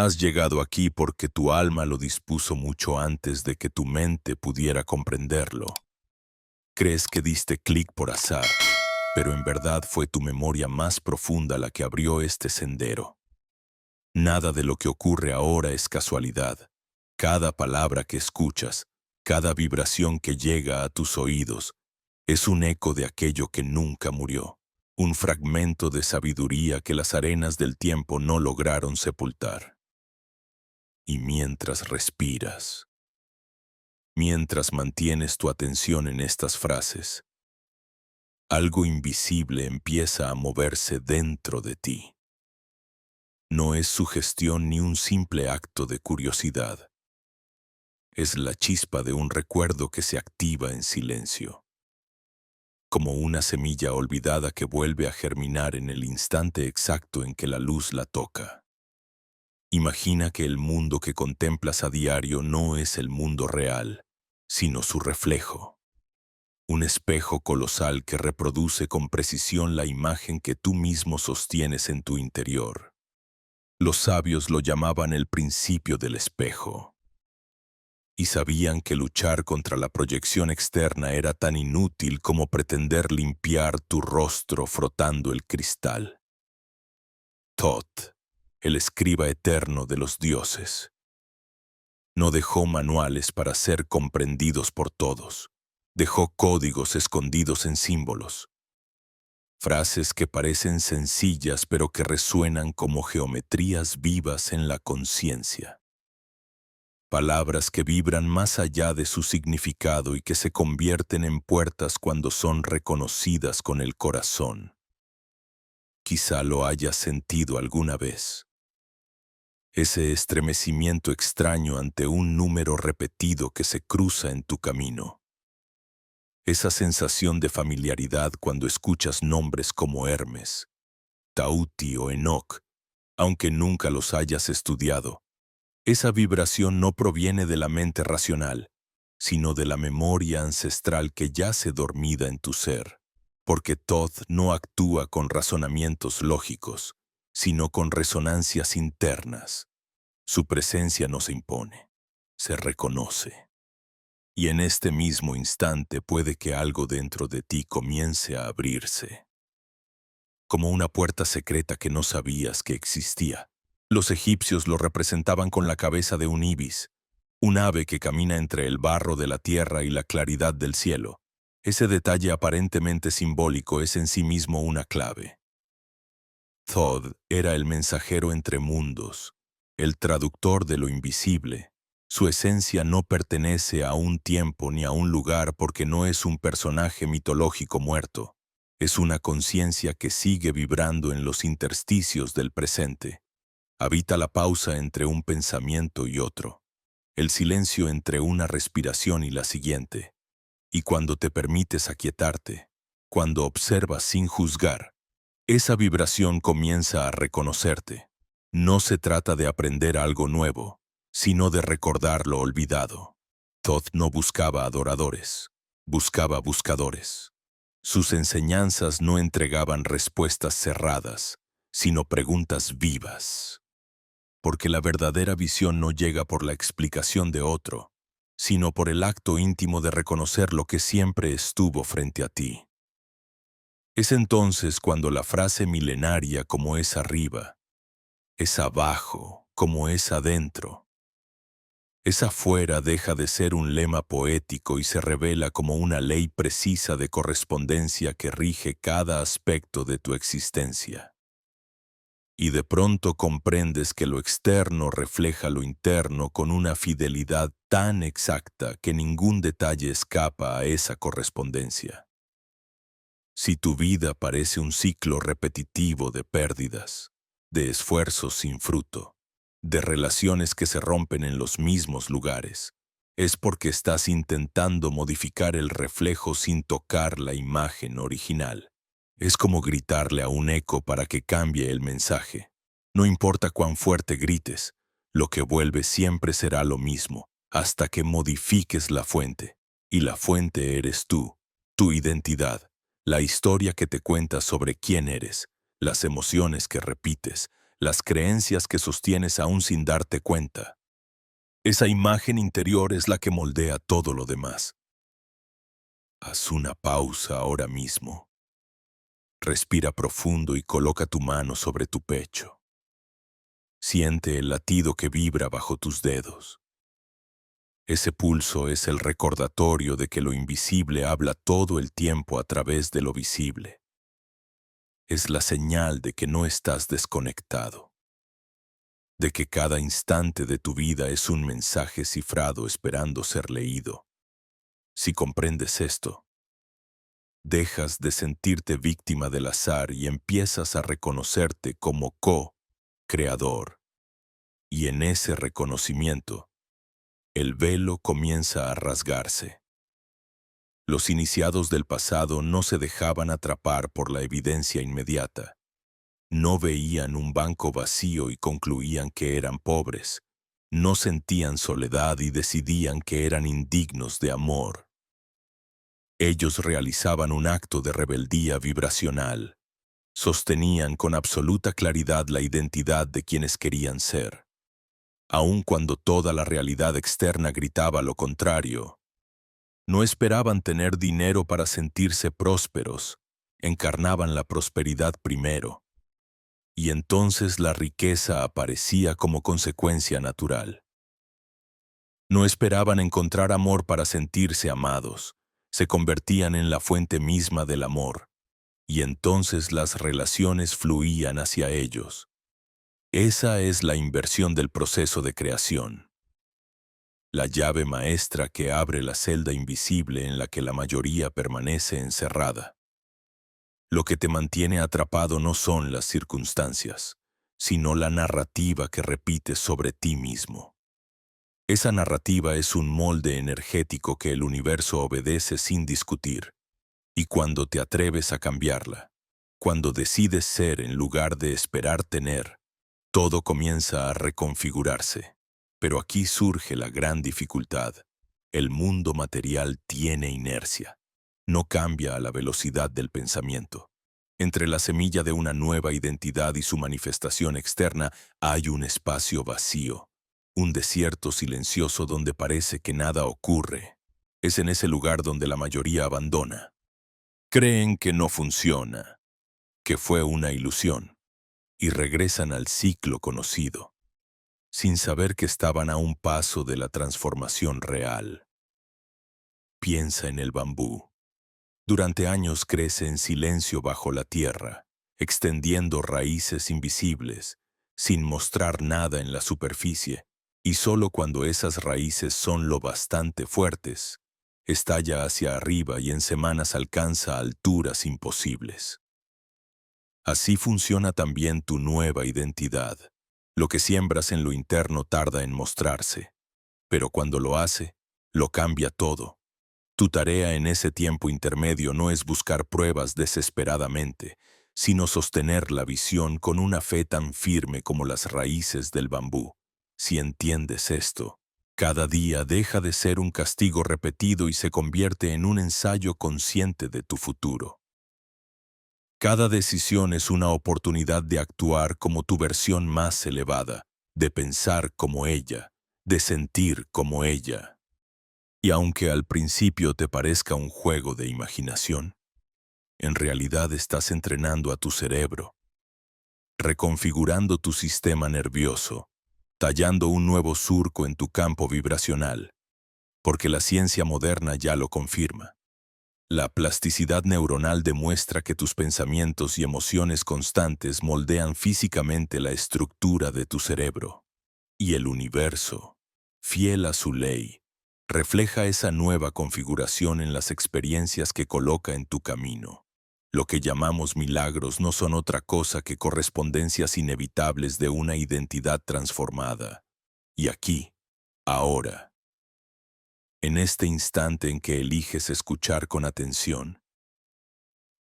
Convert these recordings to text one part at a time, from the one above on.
Has llegado aquí porque tu alma lo dispuso mucho antes de que tu mente pudiera comprenderlo. Crees que diste clic por azar, pero en verdad fue tu memoria más profunda la que abrió este sendero. Nada de lo que ocurre ahora es casualidad. Cada palabra que escuchas, cada vibración que llega a tus oídos, es un eco de aquello que nunca murió, un fragmento de sabiduría que las arenas del tiempo no lograron sepultar. Y mientras respiras, mientras mantienes tu atención en estas frases, algo invisible empieza a moverse dentro de ti. No es sugestión ni un simple acto de curiosidad. Es la chispa de un recuerdo que se activa en silencio, como una semilla olvidada que vuelve a germinar en el instante exacto en que la luz la toca. Imagina que el mundo que contemplas a diario no es el mundo real, sino su reflejo. Un espejo colosal que reproduce con precisión la imagen que tú mismo sostienes en tu interior. Los sabios lo llamaban el principio del espejo. Y sabían que luchar contra la proyección externa era tan inútil como pretender limpiar tu rostro frotando el cristal. Thoth, el escriba eterno de los dioses, no dejó manuales para ser comprendidos por todos. Dejó códigos escondidos en símbolos. Frases que parecen sencillas pero que resuenan como geometrías vivas en la conciencia. Palabras que vibran más allá de su significado y que se convierten en puertas cuando son reconocidas con el corazón. Quizá lo hayas sentido alguna vez. Ese estremecimiento extraño ante un número repetido que se cruza en tu camino. Esa sensación de familiaridad cuando escuchas nombres como Hermes, Tauti o Enoc, aunque nunca los hayas estudiado. Esa vibración no proviene de la mente racional, sino de la memoria ancestral que yace dormida en tu ser, porque Thoth no actúa con razonamientos lógicos, sino con resonancias internas. Su presencia no se impone, se reconoce. Y en este mismo instante puede que algo dentro de ti comience a abrirse, como una puerta secreta que no sabías que existía. Los egipcios lo representaban con la cabeza de un ibis, un ave que camina entre el barro de la tierra y la claridad del cielo. Ese detalle aparentemente simbólico es en sí mismo una clave. Thoth era el mensajero entre mundos, el traductor de lo invisible. Su esencia no pertenece a un tiempo ni a un lugar porque no es un personaje mitológico muerto. Es una conciencia que sigue vibrando en los intersticios del presente. Habita la pausa entre un pensamiento y otro, el silencio entre una respiración y la siguiente. Y cuando te permites aquietarte, cuando observas sin juzgar, esa vibración comienza a reconocerte. No se trata de aprender algo nuevo, sino de recordar lo olvidado. Thoth no buscaba adoradores, buscaba buscadores. Sus enseñanzas no entregaban respuestas cerradas, sino preguntas vivas. Porque la verdadera visión no llega por la explicación de otro, sino por el acto íntimo de reconocer lo que siempre estuvo frente a ti. Es entonces cuando la frase milenaria como es arriba, es abajo como es adentro, es afuera deja de ser un lema poético y se revela como una ley precisa de correspondencia que rige cada aspecto de tu existencia. Y de pronto comprendes que lo externo refleja lo interno con una fidelidad tan exacta que ningún detalle escapa a esa correspondencia. Si tu vida parece un ciclo repetitivo de pérdidas, de esfuerzos sin fruto, de relaciones que se rompen en los mismos lugares, es porque estás intentando modificar el reflejo sin tocar la imagen original. Es como gritarle a un eco para que cambie el mensaje. No importa cuán fuerte grites, lo que vuelve siempre será lo mismo, hasta que modifiques la fuente. Y la fuente eres tú, tu identidad, la historia que te cuentas sobre quién eres, las emociones que repites, las creencias que sostienes aún sin darte cuenta. Esa imagen interior es la que moldea todo lo demás. Haz una pausa ahora mismo. Respira profundo y coloca tu mano sobre tu pecho. Siente el latido que vibra bajo tus dedos. Ese pulso es el recordatorio de que lo invisible habla todo el tiempo a través de lo visible. Es la señal de que no estás desconectado, de que cada instante de tu vida es un mensaje cifrado esperando ser leído. Si comprendes esto, dejas de sentirte víctima del azar y empiezas a reconocerte como co-creador. Y en ese reconocimiento, el velo comienza a rasgarse. Los iniciados del pasado no se dejaban atrapar por la evidencia inmediata. No veían un banco vacío y concluían que eran pobres. No sentían soledad y decidían que eran indignos de amor. Ellos realizaban un acto de rebeldía vibracional. Sostenían con absoluta claridad la identidad de quienes querían ser. Aun cuando toda la realidad externa gritaba lo contrario. No esperaban tener dinero para sentirse prósperos, encarnaban la prosperidad primero. Y entonces la riqueza aparecía como consecuencia natural. No esperaban encontrar amor para sentirse amados, se convertían en la fuente misma del amor, y entonces las relaciones fluían hacia ellos. Esa es la inversión del proceso de creación. La llave maestra que abre la celda invisible en la que la mayoría permanece encerrada. Lo que te mantiene atrapado no son las circunstancias, sino la narrativa que repites sobre ti mismo. Esa narrativa es un molde energético que el universo obedece sin discutir, y cuando te atreves a cambiarla, cuando decides ser en lugar de esperar tener, todo comienza a reconfigurarse. Pero aquí surge la gran dificultad. El mundo material tiene inercia. No cambia a la velocidad del pensamiento. Entre la semilla de una nueva identidad y su manifestación externa hay un espacio vacío, un desierto silencioso donde parece que nada ocurre. Es en ese lugar donde la mayoría abandona. Creen que no funciona, que fue una ilusión, y regresan al ciclo conocido, sin saber que estaban a un paso de la transformación real. Piensa en el bambú. Durante años crece en silencio bajo la tierra, extendiendo raíces invisibles, sin mostrar nada en la superficie, y solo cuando esas raíces son lo bastante fuertes, estalla hacia arriba y en semanas alcanza alturas imposibles. Así funciona también tu nueva identidad. Lo que siembras en lo interno tarda en mostrarse, pero cuando lo hace, lo cambia todo. Tu tarea en ese tiempo intermedio no es buscar pruebas desesperadamente, sino sostener la visión con una fe tan firme como las raíces del bambú. Si entiendes esto, cada día deja de ser un castigo repetido y se convierte en un ensayo consciente de tu futuro. Cada decisión es una oportunidad de actuar como tu versión más elevada, de pensar como ella, de sentir como ella. Y aunque al principio te parezca un juego de imaginación, en realidad estás entrenando a tu cerebro, reconfigurando tu sistema nervioso, tallando un nuevo surco en tu campo vibracional, porque la ciencia moderna ya lo confirma. La plasticidad neuronal demuestra que tus pensamientos y emociones constantes moldean físicamente la estructura de tu cerebro. Y el universo, fiel a su ley, refleja esa nueva configuración en las experiencias que coloca en tu camino. Lo que llamamos milagros no son otra cosa que correspondencias inevitables de una identidad transformada. Y aquí, ahora, en este instante en que eliges escuchar con atención,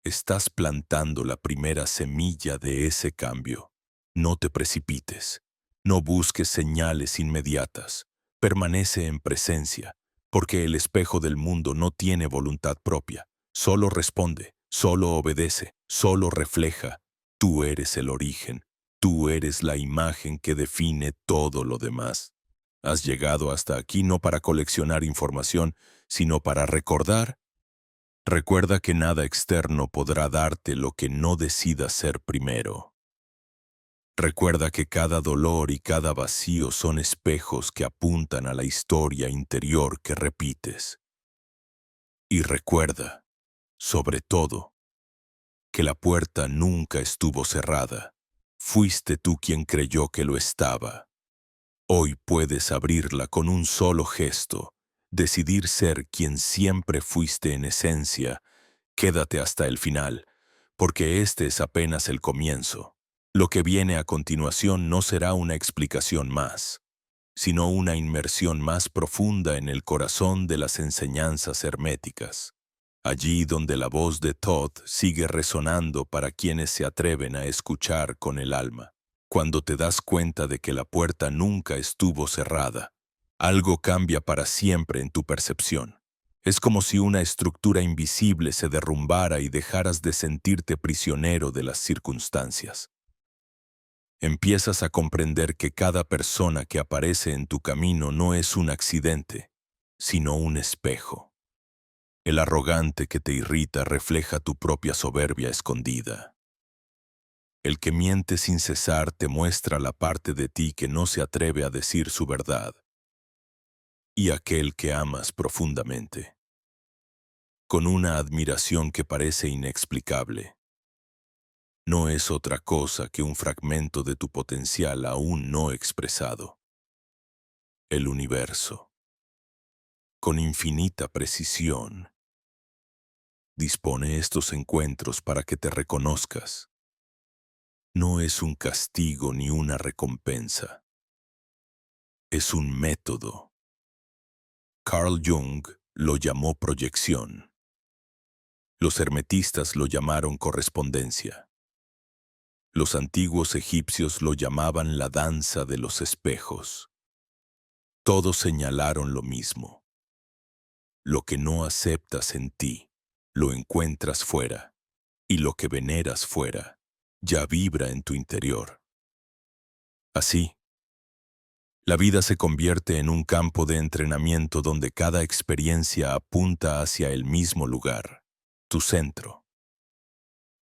estás plantando la primera semilla de ese cambio. No te precipites, no busques señales inmediatas, permanece en presencia, porque el espejo del mundo no tiene voluntad propia, solo responde, solo obedece, solo refleja. Tú eres el origen, Tú eres la imagen que define todo lo demás. Has llegado hasta aquí no para coleccionar información, sino para recordar. Recuerda que nada externo podrá darte lo que no decidas ser primero. Recuerda que cada dolor y cada vacío son espejos que apuntan a la historia interior que repites. Y recuerda, sobre todo, que la puerta nunca estuvo cerrada. Fuiste tú quien creyó que lo estaba. Hoy puedes abrirla con un solo gesto, decidir ser quien siempre fuiste en esencia. Quédate hasta el final, porque este es apenas el comienzo. Lo que viene a continuación no será una explicación más, sino una inmersión más profunda en el corazón de las enseñanzas herméticas. Allí donde la voz de Todd sigue resonando para quienes se atreven a escuchar con el alma. Cuando te das cuenta de que la puerta nunca estuvo cerrada, algo cambia para siempre en tu percepción. Es como si una estructura invisible se derrumbara y dejaras de sentirte prisionero de las circunstancias. Empiezas a comprender que cada persona que aparece en tu camino no es un accidente, sino un espejo. El arrogante que te irrita refleja tu propia soberbia escondida. El que miente sin cesar te muestra la parte de ti que no se atreve a decir su verdad. Y aquel que amas profundamente, con una admiración que parece inexplicable, no es otra cosa que un fragmento de tu potencial aún no expresado. El universo, con infinita precisión, dispone estos encuentros para que te reconozcas. No es un castigo ni una recompensa. Es un método. Carl Jung lo llamó proyección. Los hermetistas lo llamaron correspondencia. Los antiguos egipcios lo llamaban la danza de los espejos. Todos señalaron lo mismo. Lo que no aceptas en ti, lo encuentras fuera, y lo que veneras fuera, ya vibra en tu interior. Así, la vida se convierte en un campo de entrenamiento donde cada experiencia apunta hacia el mismo lugar, tu centro.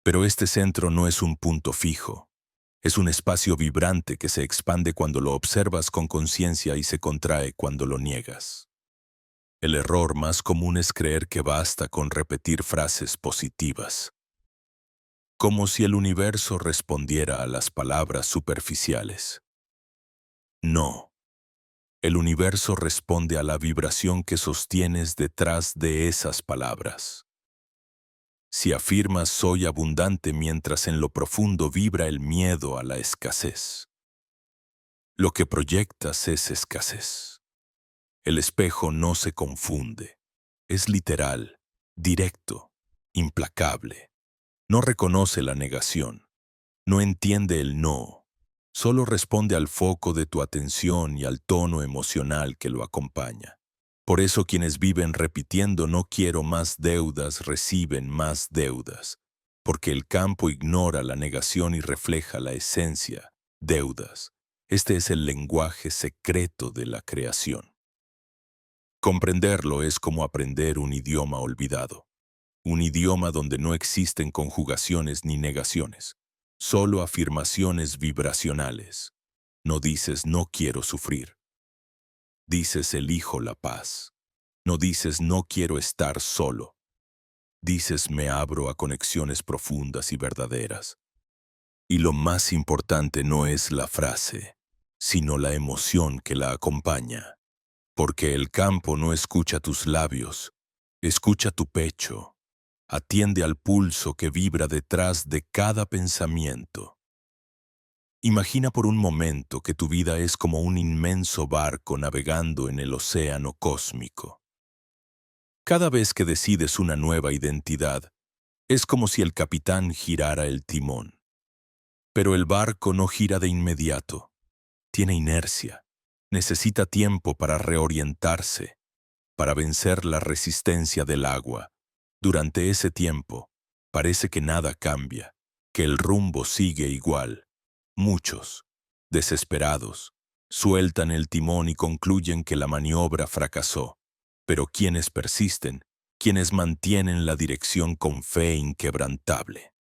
Pero este centro no es un punto fijo, es un espacio vibrante que se expande cuando lo observas con conciencia y se contrae cuando lo niegas. El error más común es creer que basta con repetir frases positivas, como si el universo respondiera a las palabras superficiales. No. El universo responde a la vibración que sostienes detrás de esas palabras. Si afirmas soy abundante mientras en lo profundo vibra el miedo a la escasez, lo que proyectas es escasez. El espejo no se confunde. Es literal, directo, implacable. No reconoce la negación. No entiende el no. Solo responde al foco de tu atención y al tono emocional que lo acompaña. Por eso quienes viven repitiendo no quiero más deudas reciben más deudas, porque el campo ignora la negación y refleja la esencia, deudas. Este es el lenguaje secreto de la creación. Comprenderlo es como aprender un idioma olvidado, un idioma donde no existen conjugaciones ni negaciones. Solo afirmaciones vibracionales. No dices no quiero sufrir. Dices elijo la paz. No dices no quiero estar solo. Dices me abro a conexiones profundas y verdaderas. Y lo más importante no es la frase, sino la emoción que la acompaña. Porque el campo no escucha tus labios, escucha tu pecho. Atiende al pulso que vibra detrás de cada pensamiento. Imagina por un momento que tu vida es como un inmenso barco navegando en el océano cósmico. Cada vez que decides una nueva identidad, es como si el capitán girara el timón. Pero el barco no gira de inmediato. Tiene inercia. Necesita tiempo para reorientarse, para vencer la resistencia del agua. Durante ese tiempo, parece que nada cambia, que el rumbo sigue igual. Muchos, desesperados, sueltan el timón y concluyen que la maniobra fracasó. Pero quienes persisten, quienes mantienen la dirección con fe inquebrantable,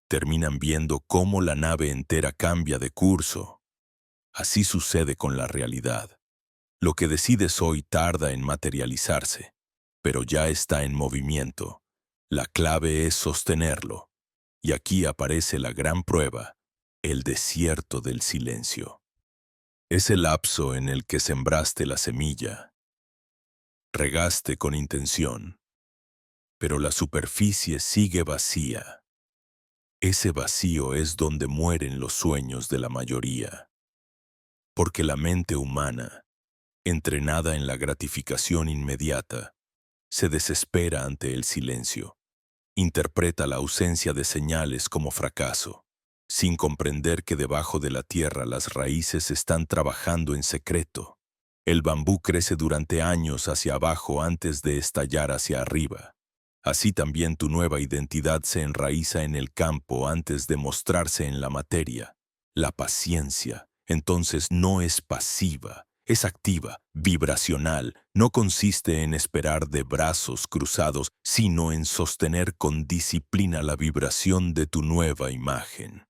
terminan viendo cómo la nave entera cambia de curso. Así sucede con la realidad. Lo que decides hoy tarda en materializarse, pero ya está en movimiento. La clave es sostenerlo. Y aquí aparece la gran prueba, el desierto del silencio. Es el lapso en el que sembraste la semilla, regaste con intención, pero la superficie sigue vacía. Ese vacío es donde mueren los sueños de la mayoría, porque la mente humana, entrenada en la gratificación inmediata, se desespera ante el silencio. Interpreta la ausencia de señales como fracaso, sin comprender que debajo de la tierra las raíces están trabajando en secreto. El bambú crece durante años hacia abajo antes de estallar hacia arriba. Así también tu nueva identidad se enraiza en el campo antes de mostrarse en la materia. La paciencia, entonces, no es pasiva, es activa, vibracional. No consiste en esperar de brazos cruzados, sino en sostener con disciplina la vibración de tu nueva imagen.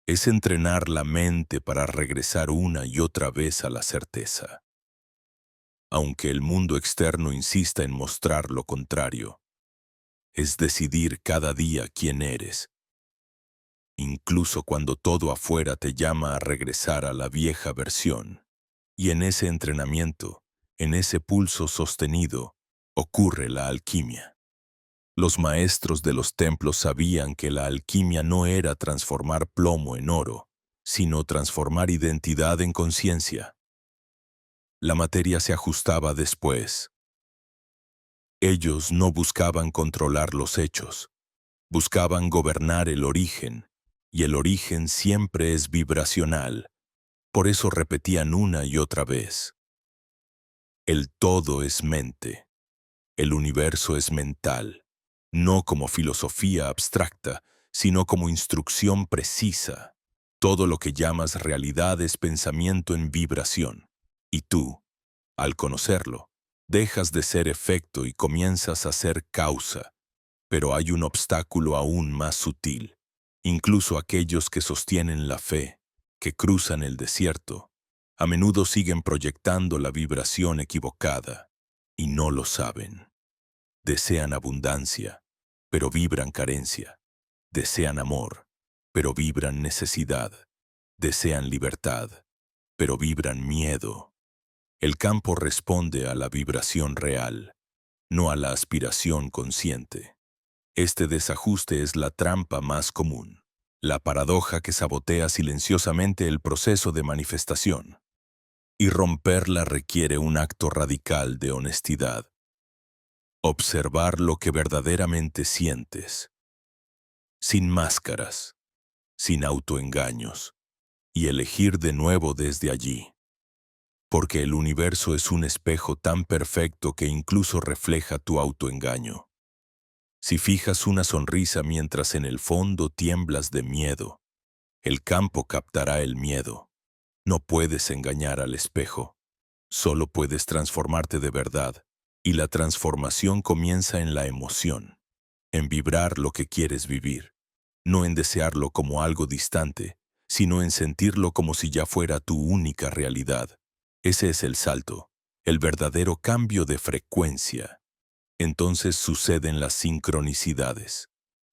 Es entrenar la mente para regresar una y otra vez a la certeza. Aunque el mundo externo insista en mostrar lo contrario, es decidir cada día quién eres, incluso cuando todo afuera te llama a regresar a la vieja versión. Y en ese entrenamiento, en ese pulso sostenido, ocurre la alquimia. Los maestros de los templos sabían que la alquimia no era transformar plomo en oro, sino transformar identidad en conciencia. La materia se ajustaba después. Ellos no buscaban controlar los hechos, buscaban gobernar el origen, y el origen siempre es vibracional. Por eso repetían una y otra vez: el todo es mente, el universo es mental, no como filosofía abstracta, sino como instrucción precisa. Todo lo que llamas realidad es pensamiento en vibración, y tú, al conocerlo, dejas de ser efecto y comienzas a ser causa. Pero hay un obstáculo aún más sutil. Incluso aquellos que sostienen la fe, que cruzan el desierto, a menudo siguen proyectando la vibración equivocada, y no lo saben. Desean abundancia, pero vibran carencia. Desean amor, pero vibran necesidad. Desean libertad, pero vibran miedo. El campo responde a la vibración real, no a la aspiración consciente. Este desajuste es la trampa más común, la paradoja que sabotea silenciosamente el proceso de manifestación. Y romperla requiere un acto radical de honestidad. Observar lo que verdaderamente sientes, sin máscaras, sin autoengaños, y elegir de nuevo desde allí. Porque el universo es un espejo tan perfecto que incluso refleja tu autoengaño. Si fijas una sonrisa mientras en el fondo tiemblas de miedo, el campo captará el miedo. No puedes engañar al espejo, solo puedes transformarte de verdad, y la transformación comienza en la emoción, en vibrar lo que quieres vivir, no en desearlo como algo distante, sino en sentirlo como si ya fuera tu única realidad. Ese es el salto, el verdadero cambio de frecuencia. Entonces suceden las sincronicidades,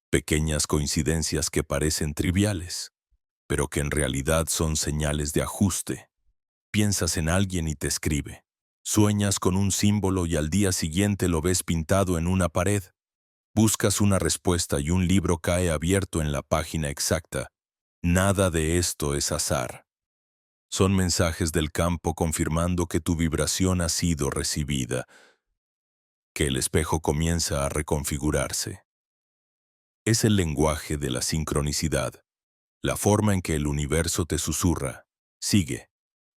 pequeñas coincidencias que parecen triviales, pero que en realidad son señales de ajuste. Piensas en alguien y te escribe. Sueñas con un símbolo y al día siguiente lo ves pintado en una pared. Buscas una respuesta y un libro cae abierto en la página exacta. Nada de esto es azar. Son mensajes del campo confirmando que tu vibración ha sido recibida, que el espejo comienza a reconfigurarse. Es el lenguaje de la sincronicidad, la forma en que el universo te susurra. Sigue,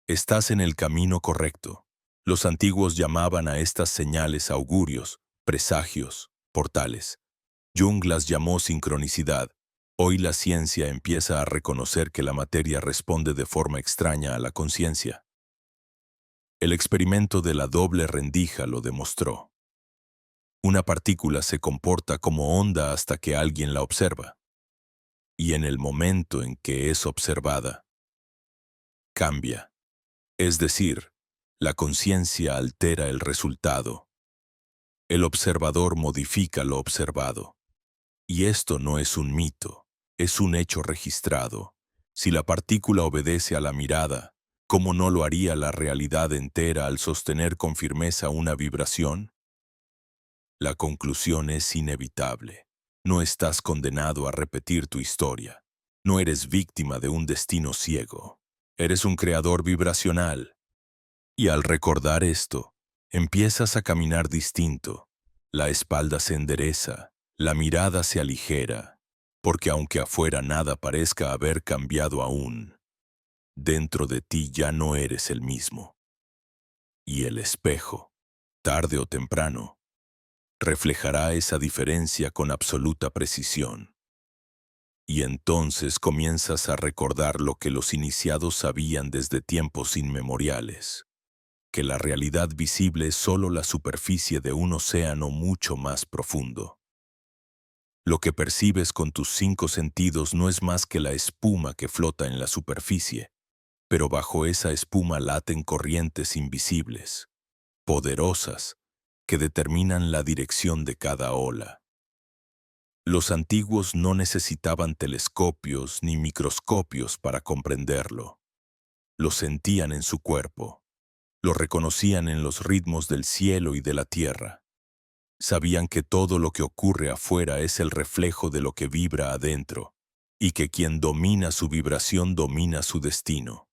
estás en el camino correcto. Los antiguos llamaban a estas señales augurios, presagios, portales. Jung las llamó sincronicidad. Hoy la ciencia empieza a reconocer que la materia responde de forma extraña a la conciencia. El experimento de la doble rendija lo demostró. Una partícula se comporta como onda hasta que alguien la observa. Y en el momento en que es observada, cambia. Es decir, la conciencia altera el resultado. El observador modifica lo observado. Y esto no es un mito, es un hecho registrado. Si la partícula obedece a la mirada, ¿cómo no lo haría la realidad entera al sostener con firmeza una vibración? La conclusión es inevitable. No estás condenado a repetir tu historia. No eres víctima de un destino ciego. Eres un creador vibracional. Y al recordar esto, empiezas a caminar distinto. La espalda se endereza, la mirada se aligera, porque aunque afuera nada parezca haber cambiado aún, dentro de ti ya no eres el mismo. Y el espejo, tarde o temprano, reflejará esa diferencia con absoluta precisión. Y entonces comienzas a recordar lo que los iniciados sabían desde tiempos inmemoriales, que la realidad visible es solo la superficie de un océano mucho más profundo. Lo que percibes con tus 5 sentidos no es más que la espuma que flota en la superficie, pero bajo esa espuma laten corrientes invisibles, poderosas, que determinan la dirección de cada ola. Los antiguos no necesitaban telescopios ni microscopios para comprenderlo. Lo sentían en su cuerpo. Lo reconocían en los ritmos del cielo y de la tierra. Sabían que todo lo que ocurre afuera es el reflejo de lo que vibra adentro, y que quien domina su vibración domina su destino.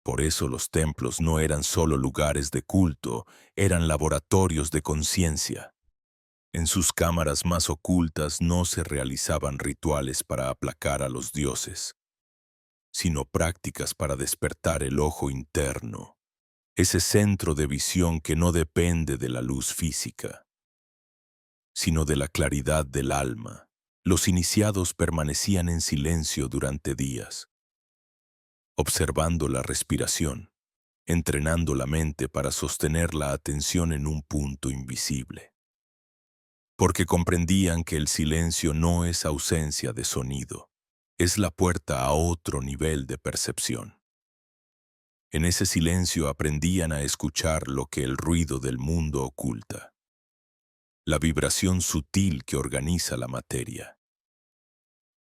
Por eso los templos no eran solo lugares de culto, eran laboratorios de conciencia. En sus cámaras más ocultas no se realizaban rituales para aplacar a los dioses, sino prácticas para despertar el ojo interno, ese centro de visión que no depende de la luz física, sino de la claridad del alma. Los iniciados permanecían en silencio durante días, observando la respiración, entrenando la mente para sostener la atención en un punto invisible. Porque comprendían que el silencio no es ausencia de sonido, es la puerta a otro nivel de percepción. En ese silencio aprendían a escuchar lo que el ruido del mundo oculta, la vibración sutil que organiza la materia.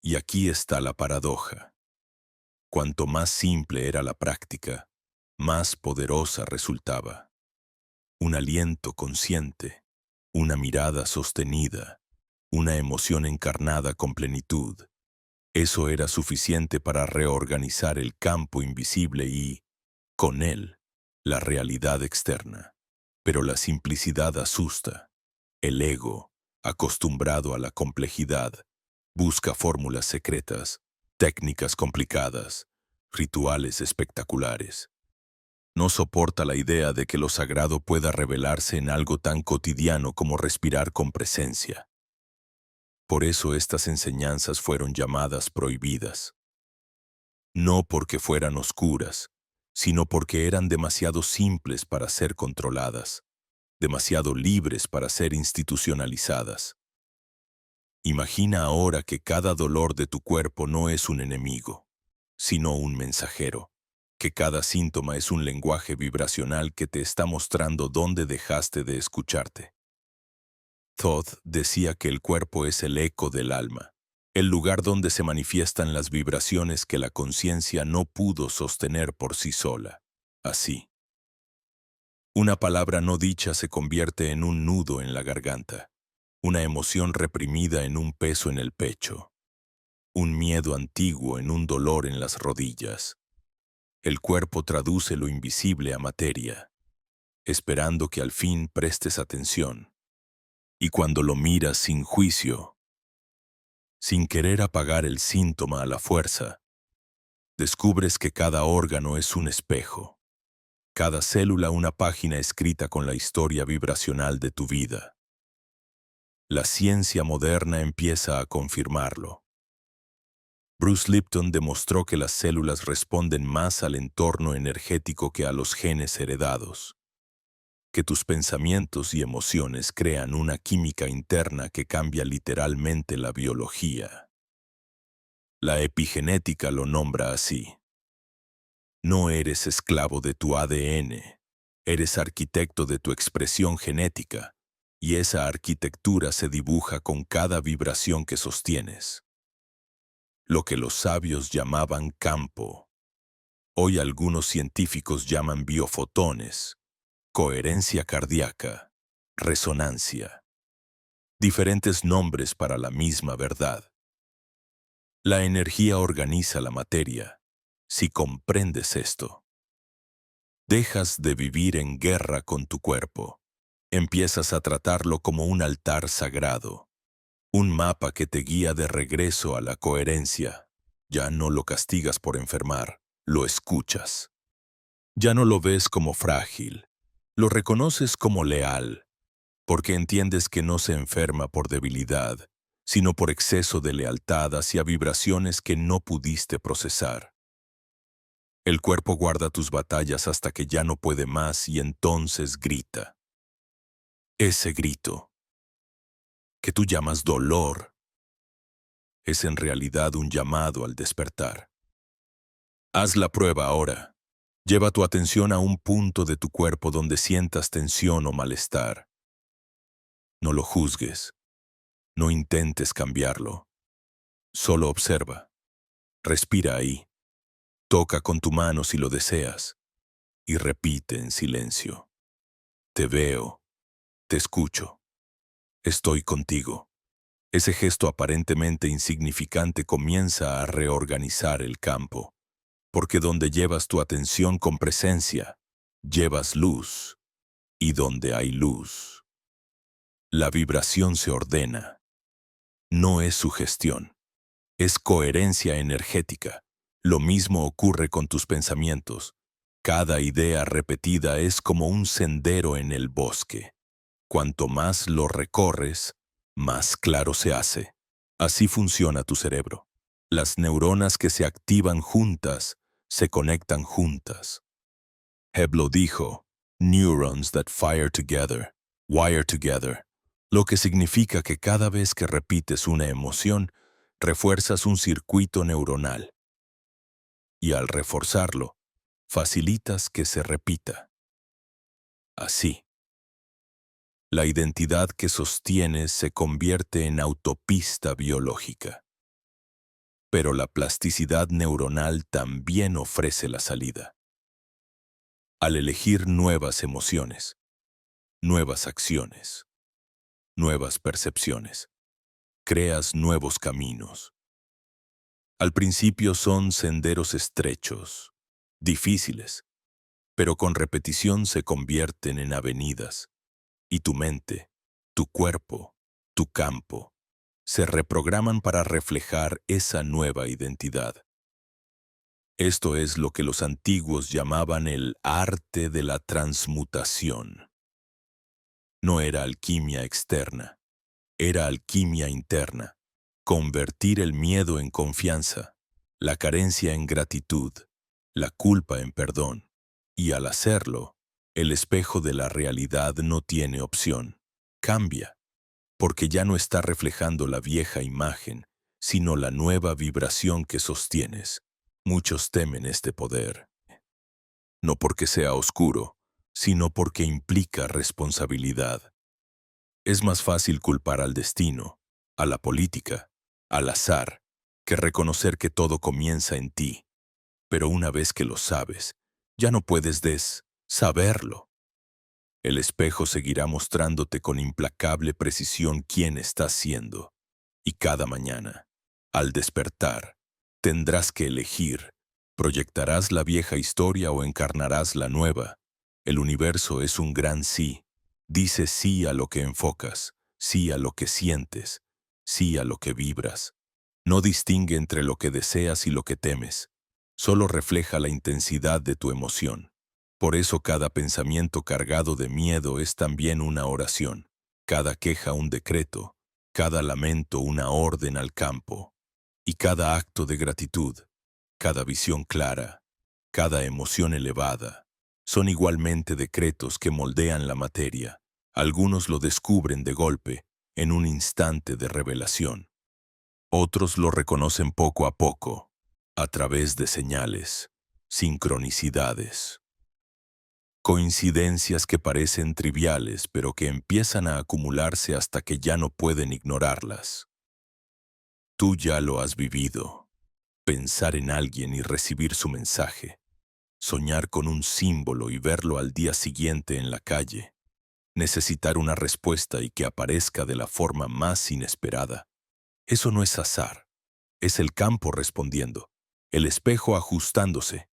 Y aquí está la paradoja. Cuanto más simple era la práctica, más poderosa resultaba. Un aliento consciente, una mirada sostenida, una emoción encarnada con plenitud. Eso era suficiente para reorganizar el campo invisible y, con él, la realidad externa. Pero la simplicidad asusta. El ego, acostumbrado a la complejidad, busca fórmulas secretas, técnicas complicadas, rituales espectaculares. No soporta la idea de que lo sagrado pueda revelarse en algo tan cotidiano como respirar con presencia. Por eso estas enseñanzas fueron llamadas prohibidas. No porque fueran oscuras, sino porque eran demasiado simples para ser controladas, demasiado libres para ser institucionalizadas. Imagina ahora que cada dolor de tu cuerpo no es un enemigo, sino un mensajero, que cada síntoma es un lenguaje vibracional que te está mostrando dónde dejaste de escucharte. Thoth decía que el cuerpo es el eco del alma, el lugar donde se manifiestan las vibraciones que la conciencia no pudo sostener por sí sola. Así, una palabra no dicha se convierte en un nudo en la garganta, una emoción reprimida en un peso en el pecho, un miedo antiguo en un dolor en las rodillas. El cuerpo traduce lo invisible a materia, esperando que al fin prestes atención. Y cuando lo miras sin juicio, sin querer apagar el síntoma a la fuerza, descubres que cada órgano es un espejo, cada célula una página escrita con la historia vibracional de tu vida. La ciencia moderna empieza a confirmarlo. Bruce Lipton demostró que las células responden más al entorno energético que a los genes heredados, que tus pensamientos y emociones crean una química interna que cambia literalmente la biología. La epigenética lo nombra así. No eres esclavo de tu ADN, eres arquitecto de tu expresión genética, y esa arquitectura se dibuja con cada vibración que sostienes. Lo que los sabios llamaban campo, hoy algunos científicos llaman biofotones, coherencia cardíaca, resonancia. Diferentes nombres para la misma verdad. La energía organiza la materia. Si comprendes esto, dejas de vivir en guerra con tu cuerpo. Empiezas a tratarlo como un altar sagrado, un mapa que te guía de regreso a la coherencia. Ya no lo castigas por enfermar, lo escuchas. Ya no lo ves como frágil, lo reconoces como leal, porque entiendes que no se enferma por debilidad, sino por exceso de lealtad hacia vibraciones que no pudiste procesar. El cuerpo guarda tus batallas hasta que ya no puede más y entonces grita. Ese grito, que tú llamas dolor, es en realidad un llamado al despertar. Haz la prueba ahora. Lleva tu atención a un punto de tu cuerpo donde sientas tensión o malestar. No lo juzgues. No intentes cambiarlo. Solo observa. Respira ahí. Toca con tu mano si lo deseas. Y repite en silencio. Te veo. Te escucho. Estoy contigo. Ese gesto aparentemente insignificante comienza a reorganizar el campo, porque donde llevas tu atención con presencia, llevas luz, y donde hay luz, la vibración se ordena. No es sugestión, es coherencia energética. Lo mismo ocurre con tus pensamientos. Cada idea repetida es como un sendero en el bosque. Cuanto más lo recorres, más claro se hace. Así funciona tu cerebro. Las neuronas que se activan juntas, se conectan juntas. Hebb lo dijo, neurons that fire together, wire together, lo que significa que cada vez que repites una emoción, refuerzas un circuito neuronal. Y al reforzarlo, facilitas que se repita. Así, la identidad que sostienes se convierte en autopista biológica. Pero la plasticidad neuronal también ofrece la salida. Al elegir nuevas emociones, nuevas acciones, nuevas percepciones, creas nuevos caminos. Al principio son senderos estrechos, difíciles, pero con repetición se convierten en avenidas, y tu mente, tu cuerpo, tu campo, se reprograman para reflejar esa nueva identidad. Esto es lo que los antiguos llamaban el arte de la transmutación. No era alquimia externa, era alquimia interna. Convertir el miedo en confianza, la carencia en gratitud, la culpa en perdón. Y al hacerlo, el espejo de la realidad no tiene opción. Cambia, porque ya no está reflejando la vieja imagen, sino la nueva vibración que sostienes. Muchos temen este poder, no porque sea oscuro, sino porque implica responsabilidad. Es más fácil culpar al destino, a la política, al azar, que reconocer que todo comienza en ti. Pero una vez que lo sabes, ya no puedes saberlo. El espejo seguirá mostrándote con implacable precisión quién estás siendo. Y cada mañana, al despertar, tendrás que elegir. ¿Proyectarás la vieja historia o encarnarás la nueva? El universo es un gran sí. Dice sí a lo que enfocas, sí a lo que sientes, sí a lo que vibras. No distingue entre lo que deseas y lo que temes. Solo refleja la intensidad de tu emoción. Por eso cada pensamiento cargado de miedo es también una oración, cada queja un decreto, cada lamento una orden al campo. Y cada acto de gratitud, cada visión clara, cada emoción elevada, son igualmente decretos que moldean la materia. Algunos lo descubren de golpe, en un instante de revelación. Otros lo reconocen poco a poco, a través de señales, sincronicidades. Coincidencias que parecen triviales, pero que empiezan a acumularse hasta que ya no pueden ignorarlas. Tú ya lo has vivido. Pensar en alguien y recibir su mensaje. Soñar con un símbolo y verlo al día siguiente en la calle. Necesitar una respuesta y que aparezca de la forma más inesperada. Eso no es azar. Es el campo respondiendo, el espejo ajustándose.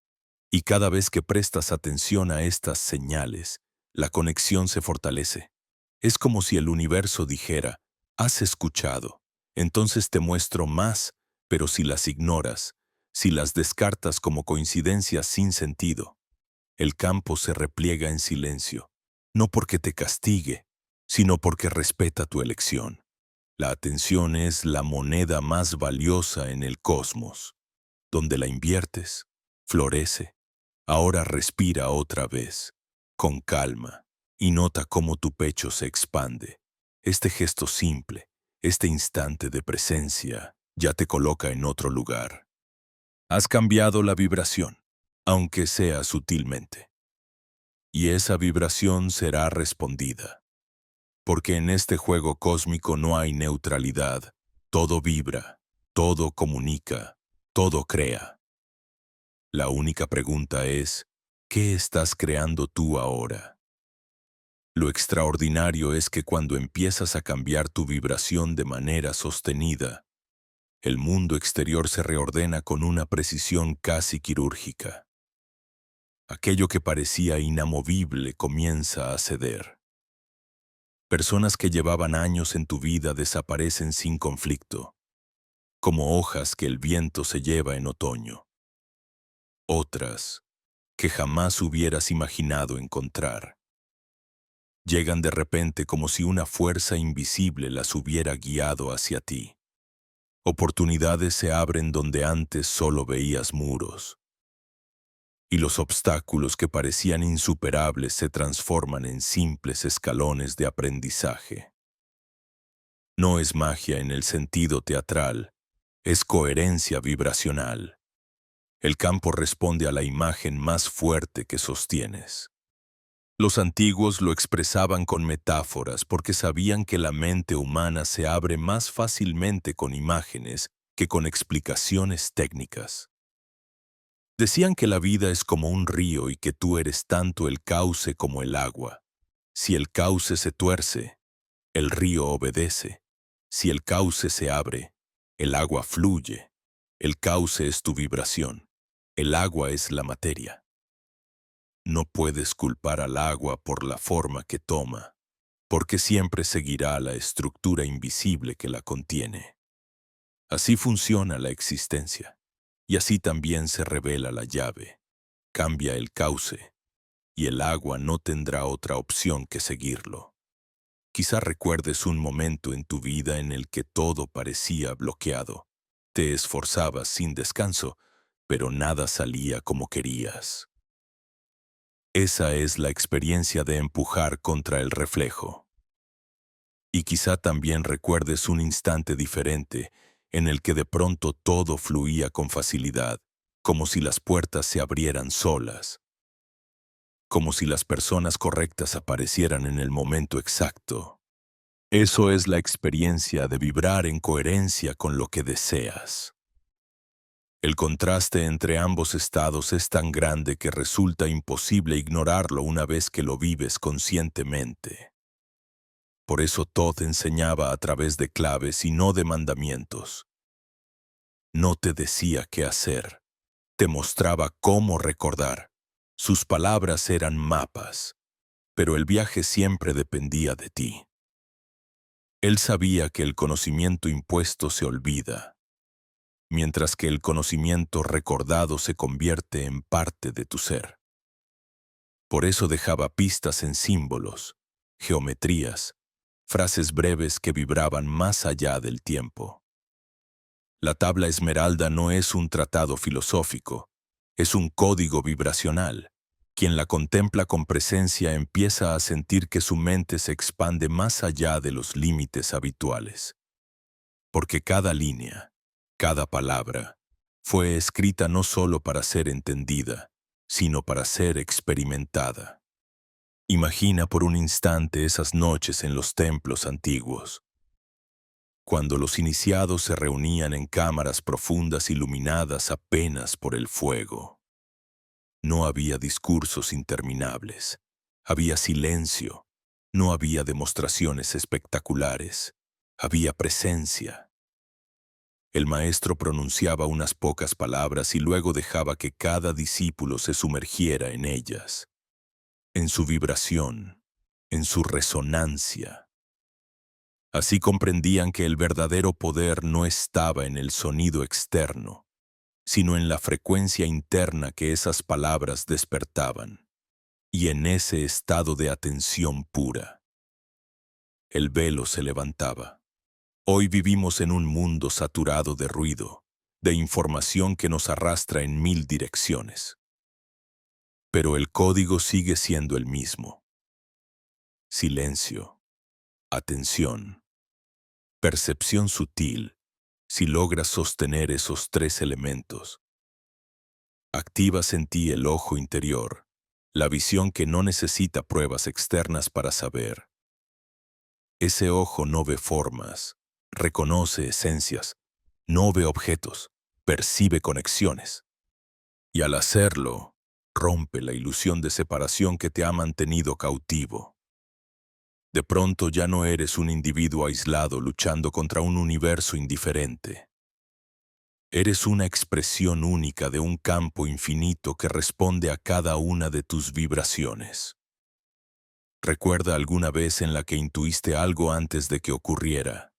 Y cada vez que prestas atención a estas señales, la conexión se fortalece. Es como si el universo dijera, has escuchado, entonces te muestro más, pero si las ignoras, si las descartas como coincidencias sin sentido, el campo se repliega en silencio, no porque te castigue, sino porque respeta tu elección. La atención es la moneda más valiosa en el cosmos. Donde la inviertes, florece. Ahora respira otra vez, con calma, y nota cómo tu pecho se expande. Este gesto simple, este instante de presencia, ya te coloca en otro lugar. Has cambiado la vibración, aunque sea sutilmente. Y esa vibración será respondida. Porque en este juego cósmico no hay neutralidad. Todo vibra, todo comunica, todo crea. La única pregunta es, ¿qué estás creando tú ahora? Lo extraordinario es que cuando empiezas a cambiar tu vibración de manera sostenida, el mundo exterior se reordena con una precisión casi quirúrgica. Aquello que parecía inamovible comienza a ceder. Personas que llevaban años en tu vida desaparecen sin conflicto, como hojas que el viento se lleva en otoño. Otras, que jamás hubieras imaginado encontrar, llegan de repente como si una fuerza invisible las hubiera guiado hacia ti. Oportunidades se abren donde antes solo veías muros, y los obstáculos que parecían insuperables se transforman en simples escalones de aprendizaje. No es magia en el sentido teatral, es coherencia vibracional. El campo responde a la imagen más fuerte que sostienes. Los antiguos lo expresaban con metáforas porque sabían que la mente humana se abre más fácilmente con imágenes que con explicaciones técnicas. Decían que la vida es como un río y que tú eres tanto el cauce como el agua. Si el cauce se tuerce, el río obedece. Si el cauce se abre, el agua fluye. El cauce es tu vibración. El agua es la materia. No puedes culpar al agua por la forma que toma, porque siempre seguirá la estructura invisible que la contiene. Así funciona la existencia, y así también se revela la llave. Cambia el cauce, y el agua no tendrá otra opción que seguirlo. Quizá recuerdes un momento en tu vida en el que todo parecía bloqueado. Te esforzabas sin descanso, pero nada salía como querías. Esa es la experiencia de empujar contra el reflejo. Y quizá también recuerdes un instante diferente en el que de pronto todo fluía con facilidad, como si las puertas se abrieran solas, como si las personas correctas aparecieran en el momento exacto. Eso es la experiencia de vibrar en coherencia con lo que deseas. El contraste entre ambos estados es tan grande que resulta imposible ignorarlo una vez que lo vives conscientemente. Por eso Todd enseñaba a través de claves y no de mandamientos. No te decía qué hacer, te mostraba cómo recordar. Sus palabras eran mapas, pero el viaje siempre dependía de ti. Él sabía que el conocimiento impuesto se olvida, mientras que el conocimiento recordado se convierte en parte de tu ser. Por eso dejaba pistas en símbolos, geometrías, frases breves que vibraban más allá del tiempo. La tabla esmeralda no es un tratado filosófico, es un código vibracional. Quien la contempla con presencia empieza a sentir que su mente se expande más allá de los límites habituales. Porque cada línea, cada palabra, fue escrita no solo para ser entendida, sino para ser experimentada. Imagina por un instante esas noches en los templos antiguos, cuando los iniciados se reunían en cámaras profundas iluminadas apenas por el fuego. No había discursos interminables, había silencio, no había demostraciones espectaculares, había presencia. El maestro pronunciaba unas pocas palabras y luego dejaba que cada discípulo se sumergiera en ellas, en su vibración, en su resonancia. Así comprendían que el verdadero poder no estaba en el sonido externo, sino en la frecuencia interna que esas palabras despertaban, y en ese estado de atención pura. El velo se levantaba. Hoy vivimos en un mundo saturado de ruido, de información que nos arrastra en 1000 direcciones. Pero el código sigue siendo el mismo. Silencio, atención, percepción sutil. Si logras sostener esos 3 elementos, activas en ti el ojo interior, la visión que no necesita pruebas externas para saber. Ese ojo no ve formas, reconoce esencias, no ve objetos, percibe conexiones. Y al hacerlo, rompe la ilusión de separación que te ha mantenido cautivo. De pronto ya no eres un individuo aislado luchando contra un universo indiferente. Eres una expresión única de un campo infinito que responde a cada una de tus vibraciones. ¿Recuerda alguna vez en la que intuiste algo antes de que ocurriera?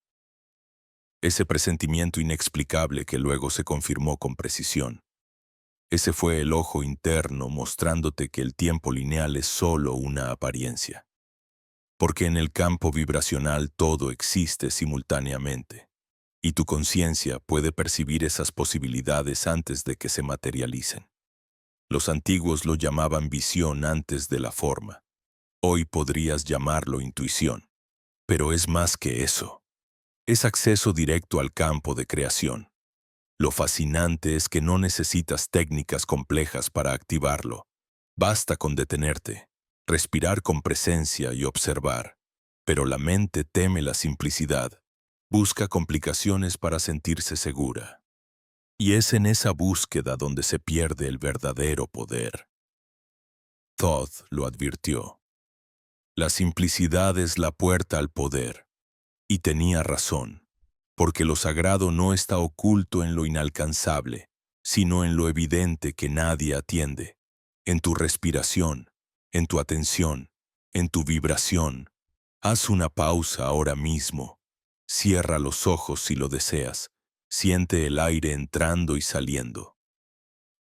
Ese presentimiento inexplicable que luego se confirmó con precisión. Ese fue el ojo interno mostrándote que el tiempo lineal es solo una apariencia. Porque en el campo vibracional todo existe simultáneamente, y tu conciencia puede percibir esas posibilidades antes de que se materialicen. Los antiguos lo llamaban visión antes de la forma. Hoy podrías llamarlo intuición, pero es más que eso. Es acceso directo al campo de creación. Lo fascinante es que no necesitas técnicas complejas para activarlo. Basta con detenerte, respirar con presencia y observar. Pero la mente teme la simplicidad. Busca complicaciones para sentirse segura. Y es en esa búsqueda donde se pierde el verdadero poder. Thoth lo advirtió. La simplicidad es la puerta al poder. Y tenía razón, porque lo sagrado no está oculto en lo inalcanzable, sino en lo evidente que nadie atiende, en tu respiración, en tu atención, en tu vibración. Haz una pausa ahora mismo. Cierra los ojos si lo deseas. Siente el aire entrando y saliendo.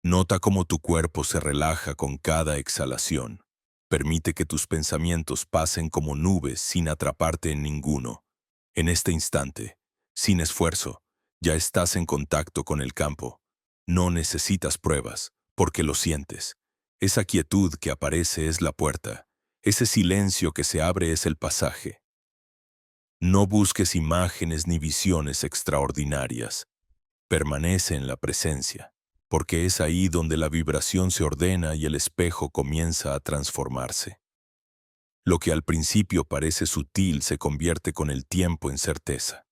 Nota cómo tu cuerpo se relaja con cada exhalación. Permite que tus pensamientos pasen como nubes sin atraparte en ninguno. En este instante, sin esfuerzo, ya estás en contacto con el campo. No necesitas pruebas, porque lo sientes. Esa quietud que aparece es la puerta. Ese silencio que se abre es el pasaje. No busques imágenes ni visiones extraordinarias. Permanece en la presencia, porque es ahí donde la vibración se ordena y el espejo comienza a transformarse. Lo que al principio parece sutil se convierte con el tiempo en certeza.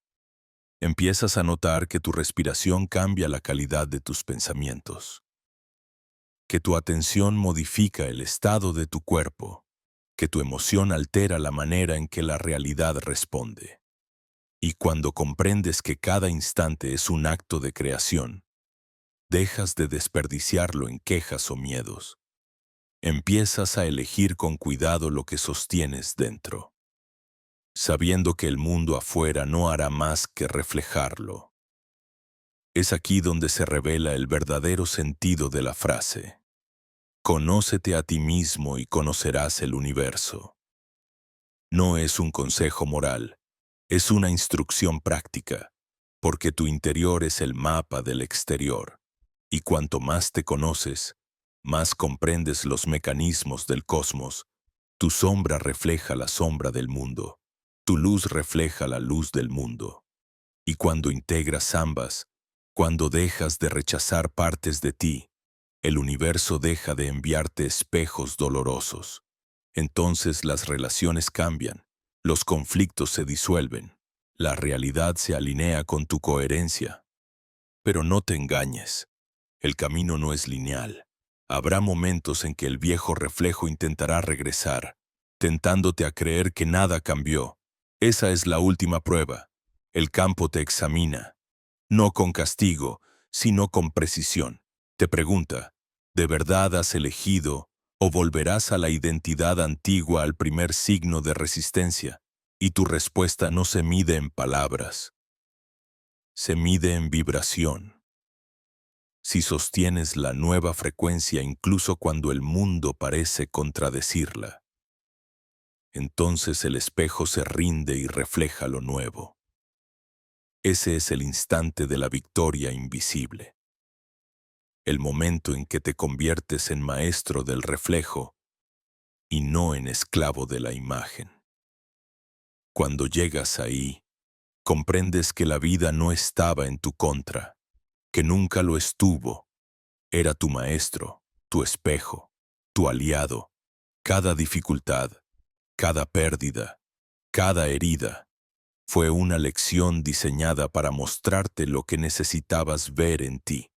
Empiezas a notar que tu respiración cambia la calidad de tus pensamientos, que tu atención modifica el estado de tu cuerpo, que tu emoción altera la manera en que la realidad responde. Y cuando comprendes que cada instante es un acto de creación, dejas de desperdiciarlo en quejas o miedos. Empiezas a elegir con cuidado lo que sostienes dentro, sabiendo que el mundo afuera no hará más que reflejarlo. Es aquí donde se revela el verdadero sentido de la frase. Conócete a ti mismo y conocerás el universo. No es un consejo moral, es una instrucción práctica. porque tu interior es el mapa del exterior, y cuanto más te conoces, más comprendes los mecanismos del cosmos. Tu sombra refleja la sombra del mundo, tu luz refleja la luz del mundo. Y cuando integras ambas, cuando dejas de rechazar partes de ti, el universo deja de enviarte espejos dolorosos. Entonces las relaciones cambian, los conflictos se disuelven, la realidad se alinea con tu coherencia. Pero no te engañes, el camino no es lineal. Habrá momentos en que el viejo reflejo intentará regresar, tentándote a creer que nada cambió. Esa es la última prueba. El campo te examina, no con castigo, sino con precisión. Te pregunta, ¿de verdad has elegido o volverás a la identidad antigua al primer signo de resistencia? Y tu respuesta no se mide en palabras, se mide en vibración. Si sostienes la nueva frecuencia incluso cuando el mundo parece contradecirla, entonces el espejo se rinde y refleja lo nuevo. Ese es el instante de la victoria invisible. El momento en que te conviertes en maestro del reflejo y no en esclavo de la imagen. Cuando llegas ahí, comprendes que la vida no estaba en tu contra, que nunca lo estuvo. Era tu maestro, tu espejo, tu aliado. Cada dificultad, cada pérdida, cada herida, fue una lección diseñada para mostrarte lo que necesitabas ver en ti.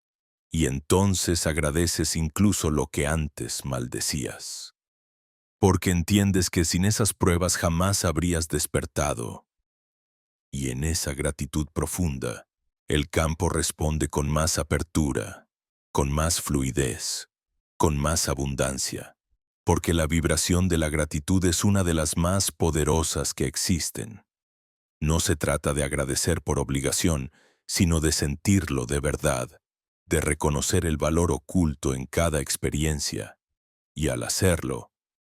Y entonces agradeces incluso lo que antes maldecías. Porque entiendes que sin esas pruebas jamás habrías despertado. Y en esa gratitud profunda, el campo responde con más apertura, con más fluidez, con más abundancia. Porque la vibración de la gratitud es una de las más poderosas que existen. No se trata de agradecer por obligación, sino de sentirlo de verdad, de reconocer el valor oculto en cada experiencia. Y al hacerlo,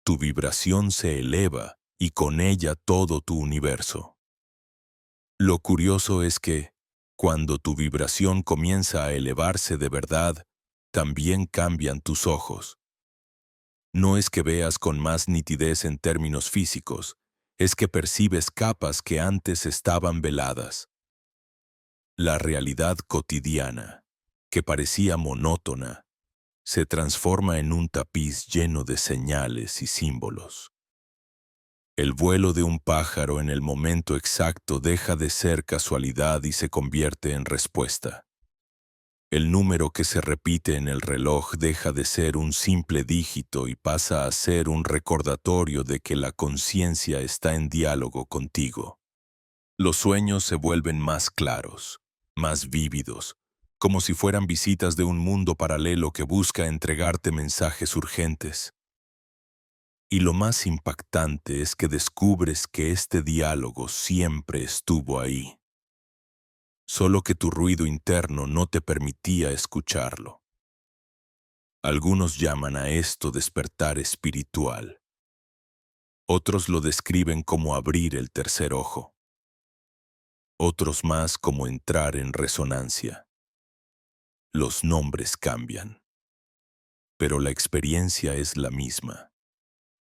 tu vibración se eleva y con ella todo tu universo. Lo curioso es que, cuando tu vibración comienza a elevarse de verdad, también cambian tus ojos. No es que veas con más nitidez en términos físicos, es que percibes capas que antes estaban veladas. La realidad cotidiana, que parecía monótona, se transforma en un tapiz lleno de señales y símbolos. El vuelo de un pájaro en el momento exacto deja de ser casualidad y se convierte en respuesta. El número que se repite en el reloj deja de ser un simple dígito y pasa a ser un recordatorio de que la conciencia está en diálogo contigo. Los sueños se vuelven más claros, más vívidos, como si fueran visitas de un mundo paralelo que busca entregarte mensajes urgentes. Y lo más impactante es que descubres que este diálogo siempre estuvo ahí, solo que tu ruido interno no te permitía escucharlo. Algunos llaman a esto despertar espiritual. Otros lo describen como abrir el tercer ojo. Otros más como entrar en resonancia. Los nombres cambian, pero la experiencia es la misma.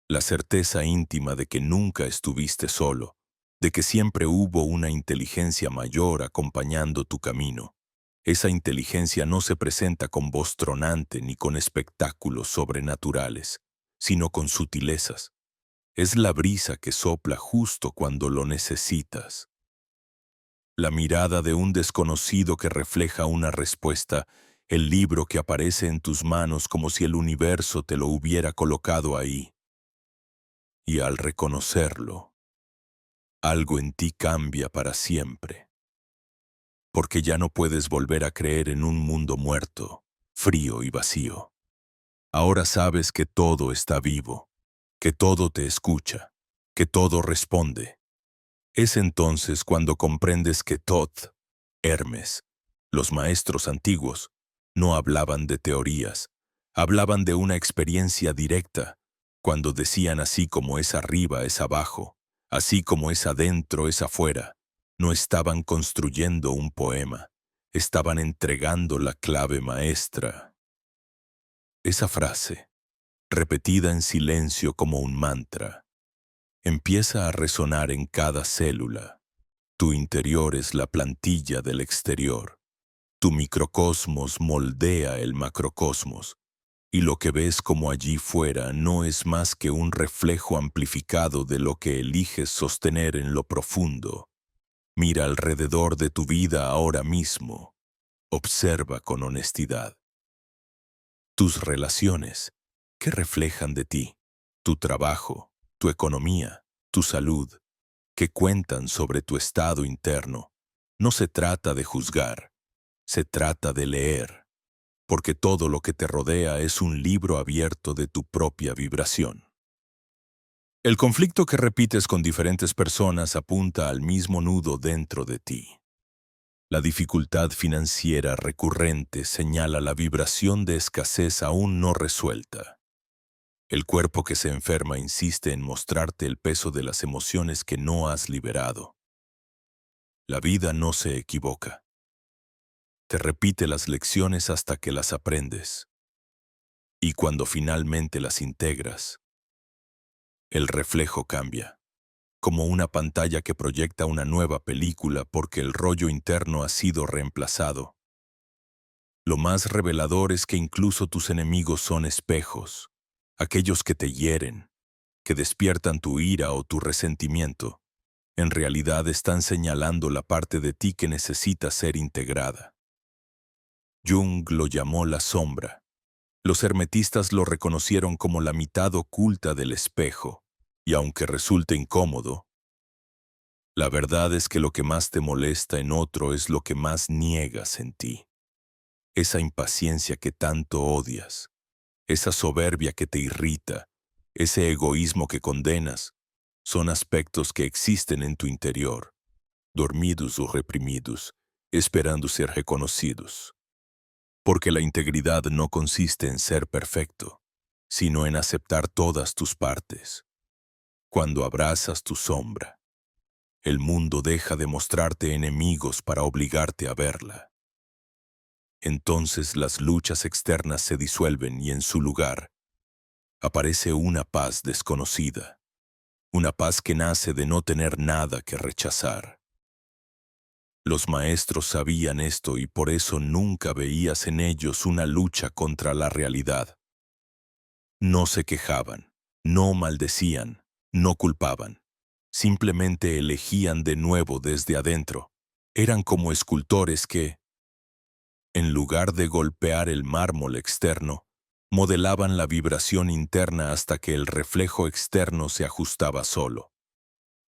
La certeza íntima de que nunca estuviste solo, de que siempre hubo una inteligencia mayor acompañando tu camino. Esa inteligencia no se presenta con voz tronante ni con espectáculos sobrenaturales, sino con sutilezas. Es la brisa que sopla justo cuando lo necesitas. La mirada de un desconocido que refleja una respuesta, el libro que aparece en tus manos como si el universo te lo hubiera colocado ahí. Y al reconocerlo, algo en ti cambia para siempre. Porque ya no puedes volver a creer en un mundo muerto, frío y vacío. Ahora sabes que todo está vivo, que todo te escucha, que todo responde. Es entonces cuando comprendes que Thoth, Hermes, los maestros antiguos, no hablaban de teorías, hablaban de una experiencia directa, cuando decían así como es arriba es abajo, así como es adentro es afuera. No estaban construyendo un poema, estaban entregando la clave maestra. Esa frase, repetida en silencio como un mantra, empieza a resonar en cada célula. Tu interior es la plantilla del exterior. Tu microcosmos moldea el macrocosmos, y lo que ves como allí fuera no es más que un reflejo amplificado de lo que eliges sostener en lo profundo. Mira alrededor de tu vida ahora mismo. Observa con honestidad. Tus relaciones, ¿qué reflejan de ti? Tu trabajo, tu economía, tu salud, ¿qué cuentan sobre tu estado interno? No se trata de juzgar, se trata de leer, porque todo lo que te rodea es un libro abierto de tu propia vibración. El conflicto que repites con diferentes personas apunta al mismo nudo dentro de ti. La dificultad financiera recurrente señala la vibración de escasez aún no resuelta. El cuerpo que se enferma insiste en mostrarte el peso de las emociones que no has liberado. La vida no se equivoca. Te repite las lecciones hasta que las aprendes. Y cuando finalmente las integras, el reflejo cambia, como una pantalla que proyecta una nueva película porque el rollo interno ha sido reemplazado. Lo más revelador es que incluso tus enemigos son espejos, aquellos que te hieren, que despiertan tu ira o tu resentimiento. En realidad están señalando la parte de ti que necesita ser integrada. Jung lo llamó la sombra. Los hermetistas lo reconocieron como la mitad oculta del espejo, y aunque resulte incómodo, la verdad es que lo que más te molesta en otro es lo que más niegas en ti. Esa impaciencia que tanto odias, esa soberbia que te irrita, ese egoísmo que condenas, son aspectos que existen en tu interior, dormidos o reprimidos, esperando ser reconocidos. Porque la integridad no consiste en ser perfecto, sino en aceptar todas tus partes. Cuando abrazas tu sombra, el mundo deja de mostrarte enemigos para obligarte a verla. Entonces las luchas externas se disuelven y en su lugar aparece una paz desconocida, una paz que nace de no tener nada que rechazar. Los maestros sabían esto y por eso nunca veías en ellos una lucha contra la realidad. No se quejaban, no maldecían, no culpaban. Simplemente elegían de nuevo desde adentro. Eran como escultores que, en lugar de golpear el mármol externo, modelaban la vibración interna hasta que el reflejo externo se ajustaba solo.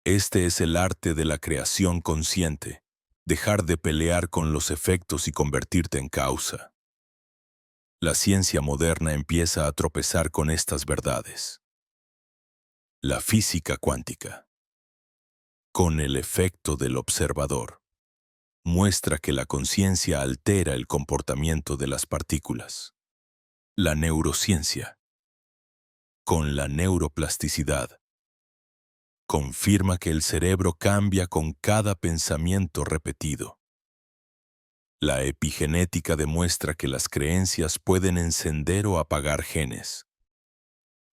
Este es el arte de la creación consciente, dejar de pelear con los efectos y convertirte en causa. La ciencia moderna empieza a tropezar con estas verdades. La física cuántica, con el efecto del observador, muestra que la conciencia altera el comportamiento de las partículas. La neurociencia, con la neuroplasticidad, confirma que el cerebro cambia con cada pensamiento repetido. La epigenética demuestra que las creencias pueden encender o apagar genes.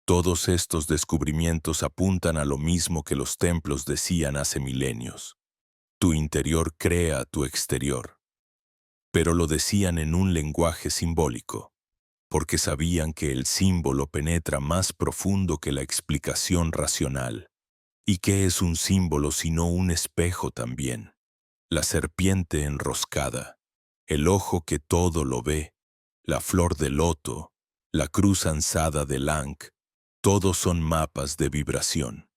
Todos estos descubrimientos apuntan a lo mismo que los templos decían hace milenios. Tu interior crea tu exterior. Pero lo decían en un lenguaje simbólico, porque sabían que el símbolo penetra más profundo que la explicación racional. ¿Y qué es un símbolo sino un espejo también? La serpiente enroscada, el ojo que todo lo ve, la flor de loto, la cruz ansada del Ankh, todos son mapas de vibración.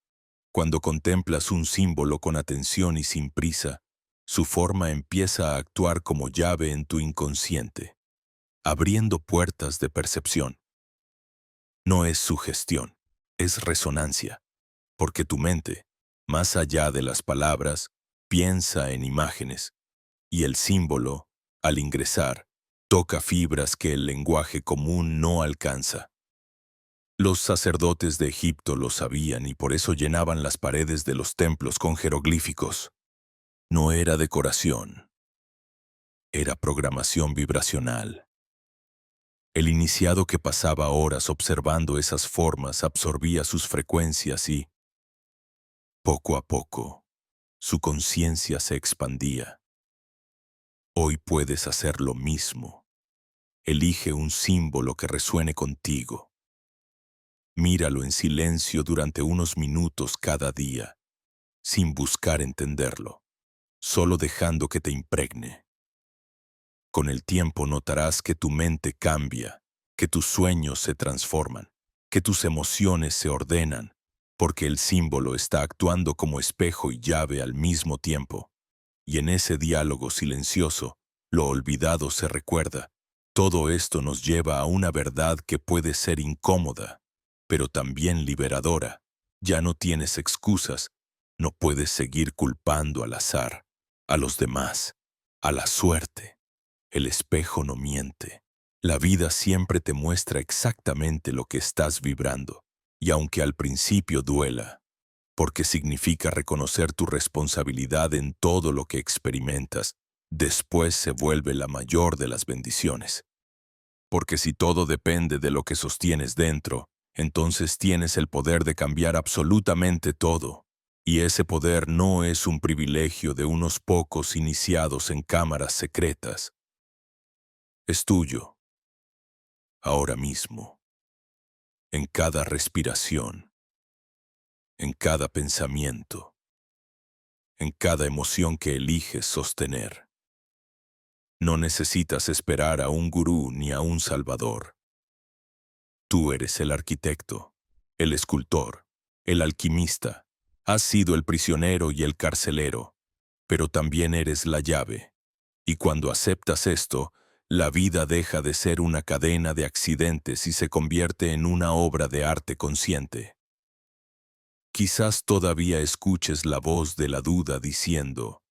Cuando contemplas un símbolo con atención y sin prisa, su forma empieza a actuar como llave en tu inconsciente, abriendo puertas de percepción. No es sugestión, es resonancia, porque tu mente, más allá de las palabras, piensa en imágenes, y el símbolo, al ingresar, toca fibras que el lenguaje común no alcanza. Los sacerdotes de Egipto lo sabían y por eso llenaban las paredes de los templos con jeroglíficos. No era decoración, era programación vibracional. El iniciado que pasaba horas observando esas formas absorbía sus frecuencias y, poco a poco, su conciencia se expandía. Hoy puedes hacer lo mismo. Elige un símbolo que resuene contigo. Míralo en silencio durante unos minutos cada día, sin buscar entenderlo, solo dejando que te impregne. Con el tiempo notarás que tu mente cambia, que tus sueños se transforman, que tus emociones se ordenan, porque el símbolo está actuando como espejo y llave al mismo tiempo. Y en ese diálogo silencioso, lo olvidado se recuerda. Todo esto nos lleva a una verdad que puede ser incómoda, pero también liberadora. Ya no tienes excusas, no puedes seguir culpando al azar, a los demás, a la suerte. El espejo no miente. La vida siempre te muestra exactamente lo que estás vibrando, y aunque al principio duela, porque significa reconocer tu responsabilidad en todo lo que experimentas, después se vuelve la mayor de las bendiciones. Porque si todo depende de lo que sostienes dentro, entonces tienes el poder de cambiar absolutamente todo. Y ese poder no es un privilegio de unos pocos iniciados en cámaras secretas. Es tuyo, ahora mismo, en cada respiración, en cada pensamiento, en cada emoción que eliges sostener. No necesitas esperar a un gurú ni a un salvador. Tú eres el arquitecto, el escultor, el alquimista. Has sido el prisionero y el carcelero, pero también eres la llave. Y cuando aceptas esto, la vida deja de ser una cadena de accidentes y se convierte en una obra de arte consciente. Quizás todavía escuches la voz de la duda diciendo,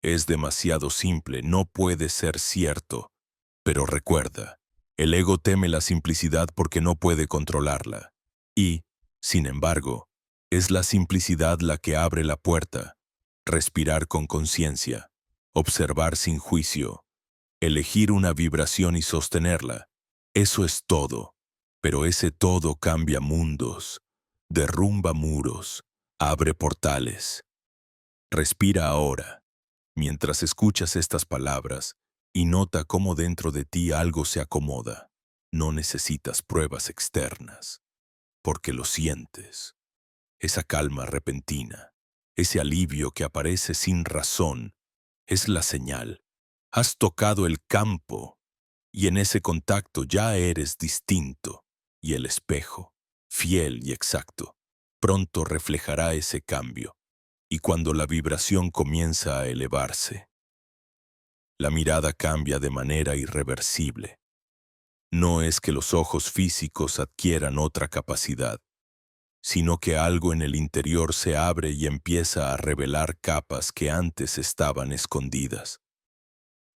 es demasiado simple, no puede ser cierto. Pero recuerda, el ego teme la simplicidad porque no puede controlarla. Y, sin embargo, es la simplicidad la que abre la puerta. Respirar con conciencia, observar sin juicio, elegir una vibración y sostenerla. Eso es todo. Pero ese todo cambia mundos, derrumba muros, abre portales. Respira ahora, mientras escuchas estas palabras, y nota cómo dentro de ti algo se acomoda. No necesitas pruebas externas, porque lo sientes. Esa calma repentina, ese alivio que aparece sin razón, es la señal. Has tocado el campo, y en ese contacto ya eres distinto, y el espejo, fiel y exacto, pronto reflejará ese cambio. Y cuando la vibración comienza a elevarse, la mirada cambia de manera irreversible. No es que los ojos físicos adquieran otra capacidad, sino que algo en el interior se abre y empieza a revelar capas que antes estaban escondidas.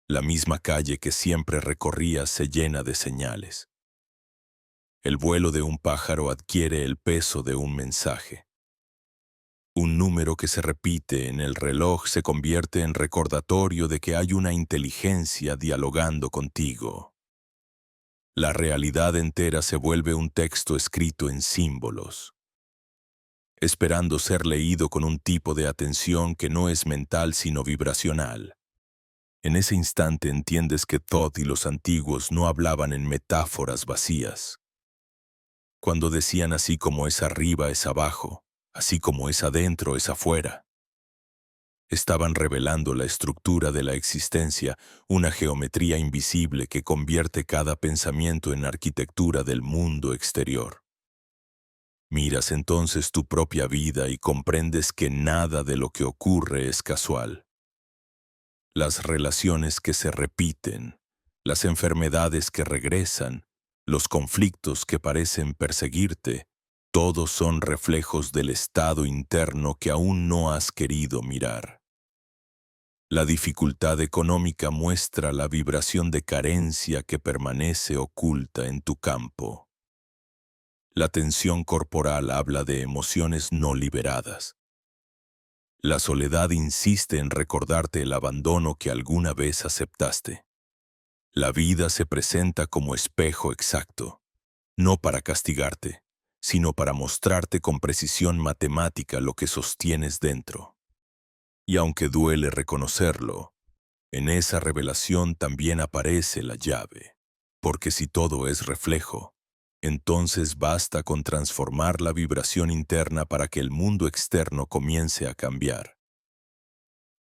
La misma calle que siempre recorrías se llena de señales. El vuelo de un pájaro adquiere el peso de un mensaje. Un número que se repite en el reloj se convierte en recordatorio de que hay una inteligencia dialogando contigo. La realidad entera se vuelve un texto escrito en símbolos, esperando ser leído con un tipo de atención que no es mental sino vibracional. En ese instante entiendes que Thoth y los antiguos no hablaban en metáforas vacías. Cuando decían así como es arriba es abajo, así como es adentro es afuera, estaban revelando la estructura de la existencia, una geometría invisible que convierte cada pensamiento en arquitectura del mundo exterior. Miras entonces tu propia vida y comprendes que nada de lo que ocurre es casual. Las relaciones que se repiten, las enfermedades que regresan, los conflictos que parecen perseguirte, todos son reflejos del estado interno que aún no has querido mirar. La dificultad económica muestra la vibración de carencia que permanece oculta en tu campo. La tensión corporal habla de emociones no liberadas. La soledad insiste en recordarte el abandono que alguna vez aceptaste. La vida se presenta como espejo exacto, no para castigarte, sino para mostrarte con precisión matemática lo que sostienes dentro. Y aunque duele reconocerlo, en esa revelación también aparece la llave, porque si todo es reflejo, entonces basta con transformar la vibración interna para que el mundo externo comience a cambiar.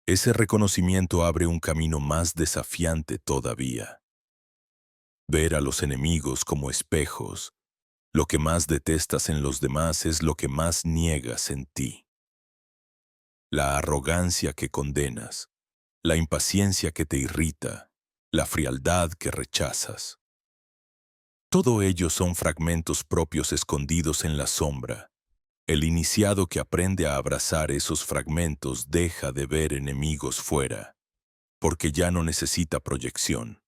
Ese reconocimiento abre un camino más desafiante todavía. Ver a los enemigos como espejos. Lo que más detestas en los demás es lo que más niegas en ti. La arrogancia que condenas, la impaciencia que te irrita, la frialdad que rechazas. Todo ello son fragmentos propios escondidos en la sombra. El iniciado que aprende a abrazar esos fragmentos deja de ver enemigos fuera, porque ya no necesita proyección.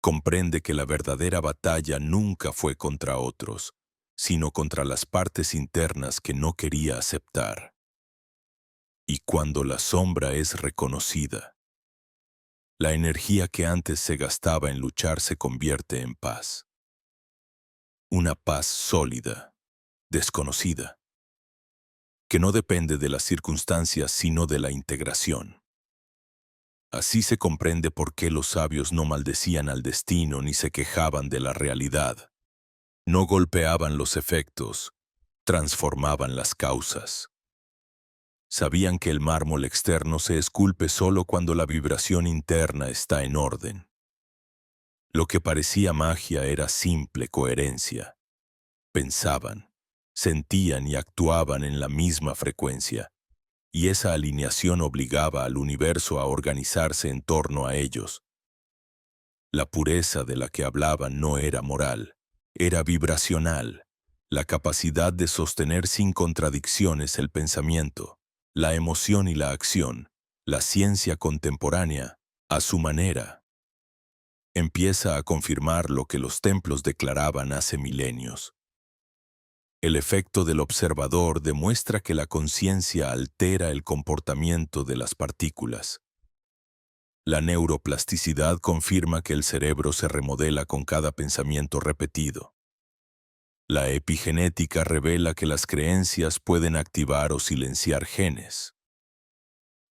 Comprende que la verdadera batalla nunca fue contra otros, sino contra las partes internas que no quería aceptar. Y cuando la sombra es reconocida, la energía que antes se gastaba en luchar se convierte en paz. Una paz sólida, desconocida, que no depende de las circunstancias sino de la integración. Así se comprende por qué los sabios no maldecían al destino ni se quejaban de la realidad. No golpeaban los efectos, transformaban las causas. Sabían que el mármol externo se esculpe solo cuando la vibración interna está en orden. Lo que parecía magia era simple coherencia. Pensaban, sentían y actuaban en la misma frecuencia, y esa alineación obligaba al universo a organizarse en torno a ellos. La pureza de la que hablaban no era moral, era vibracional, la capacidad de sostener sin contradicciones el pensamiento, la emoción y la acción, la ciencia contemporánea, a su manera. Empieza a confirmar lo que los templos declaraban hace milenios. El efecto del observador demuestra que la conciencia altera el comportamiento de las partículas. La neuroplasticidad confirma que el cerebro se remodela con cada pensamiento repetido. La epigenética revela que las creencias pueden activar o silenciar genes.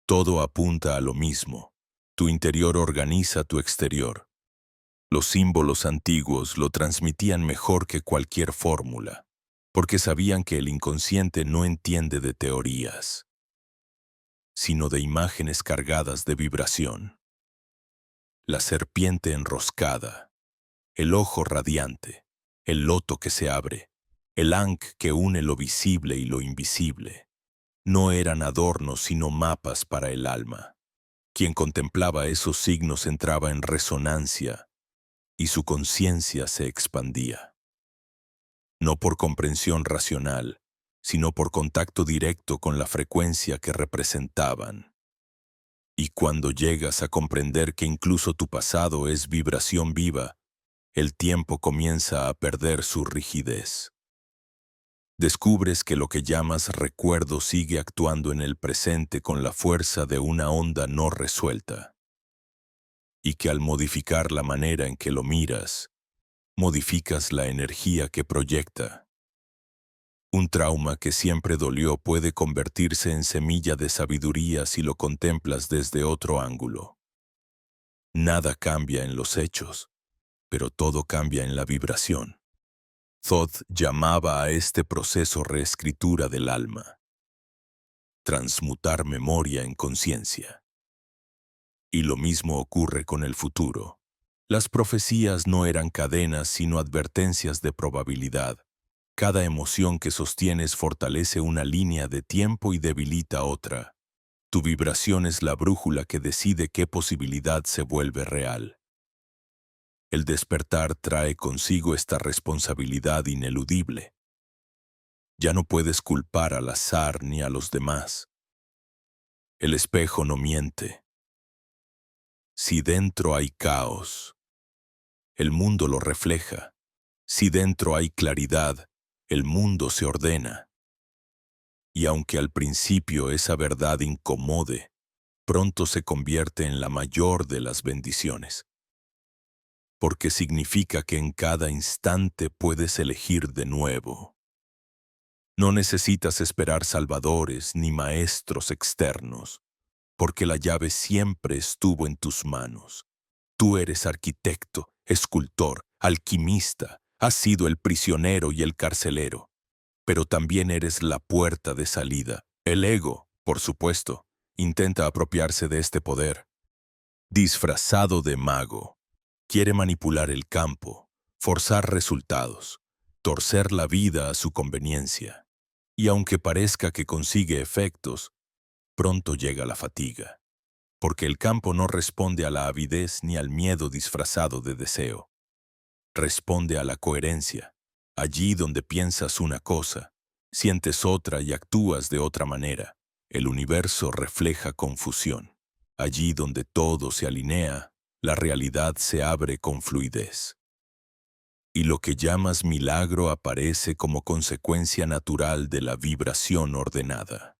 Todo apunta a lo mismo. Tu interior organiza tu exterior. Los símbolos antiguos lo transmitían mejor que cualquier fórmula, porque sabían que el inconsciente no entiende de teorías, sino de imágenes cargadas de vibración. La serpiente enroscada, el ojo radiante, el loto que se abre, el ankh que une lo visible y lo invisible. No eran adornos sino mapas para el alma. Quien contemplaba esos signos entraba en resonancia y su conciencia se expandía. No por comprensión racional, sino por contacto directo con la frecuencia que representaban. Y cuando llegas a comprender que incluso tu pasado es vibración viva, el tiempo comienza a perder su rigidez. Descubres que lo que llamas recuerdo sigue actuando en el presente con la fuerza de una onda no resuelta. Y que al modificar la manera en que lo miras, modificas la energía que proyecta. Un trauma que siempre dolió puede convertirse en semilla de sabiduría si lo contemplas desde otro ángulo. Nada cambia en los hechos, pero todo cambia en la vibración. Thoth llamaba a este proceso reescritura del alma, transmutar memoria en conciencia. Y lo mismo ocurre con el futuro. Las profecías no eran cadenas sino advertencias de probabilidad. Cada emoción que sostienes fortalece una línea de tiempo y debilita otra. Tu vibración es la brújula que decide qué posibilidad se vuelve real. El despertar trae consigo esta responsabilidad ineludible. Ya no puedes culpar al azar ni a los demás. El espejo no miente. Si dentro hay caos, el mundo lo refleja. Si dentro hay claridad, el mundo se ordena. Y aunque al principio esa verdad incomode, pronto se convierte en la mayor de las bendiciones, porque significa que en cada instante puedes elegir de nuevo. No necesitas esperar salvadores ni maestros externos, porque la llave siempre estuvo en tus manos. Tú eres arquitecto, escultor, alquimista, has sido el prisionero y el carcelero, pero también eres la puerta de salida. El ego, por supuesto, intenta apropiarse de este poder. Disfrazado de mago, quiere manipular el campo, forzar resultados, torcer la vida a su conveniencia. Y aunque parezca que consigue efectos, pronto llega la fatiga, porque el campo no responde a la avidez ni al miedo disfrazado de deseo. Responde a la coherencia. Allí donde piensas una cosa, sientes otra y actúas de otra manera. El universo refleja confusión. Allí donde todo se alinea, la realidad se abre con fluidez. Y lo que llamas milagro aparece como consecuencia natural de la vibración ordenada.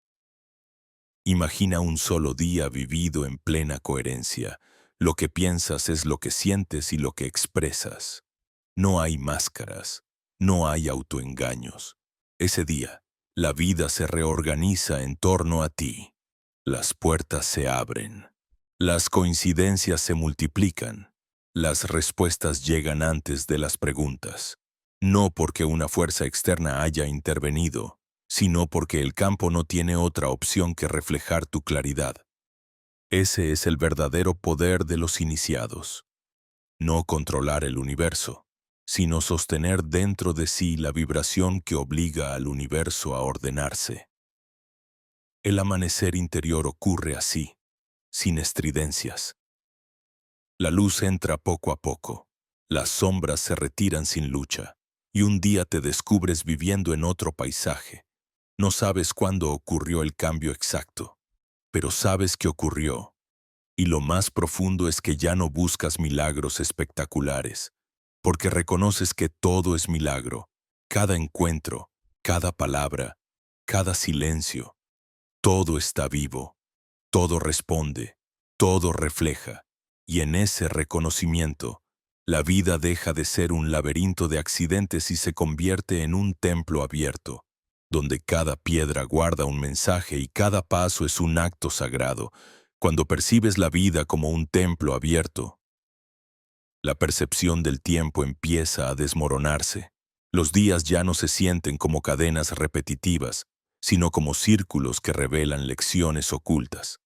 Imagina un solo día vivido en plena coherencia. Lo que piensas es lo que sientes y lo que expresas. No hay máscaras, no hay autoengaños. Ese día, la vida se reorganiza en torno a ti. Las puertas se abren. Las coincidencias se multiplican. Las respuestas llegan antes de las preguntas. No porque una fuerza externa haya intervenido, sino porque el campo no tiene otra opción que reflejar tu claridad. Ese es el verdadero poder de los iniciados. No controlar el universo, sino sostener dentro de sí la vibración que obliga al universo a ordenarse. El amanecer interior ocurre así, sin estridencias. La luz entra poco a poco, las sombras se retiran sin lucha, y un día te descubres viviendo en otro paisaje. No sabes cuándo ocurrió el cambio exacto, pero sabes que ocurrió. Y lo más profundo es que ya no buscas milagros espectaculares, porque reconoces que todo es milagro, cada encuentro, cada palabra, cada silencio, todo está vivo, todo responde, todo refleja, y en ese reconocimiento, la vida deja de ser un laberinto de accidentes y se convierte en un templo abierto, donde cada piedra guarda un mensaje y cada paso es un acto sagrado. Cuando percibes la vida como un templo abierto, la percepción del tiempo empieza a desmoronarse. Los días ya no se sienten como cadenas repetitivas, sino como círculos que revelan lecciones ocultas.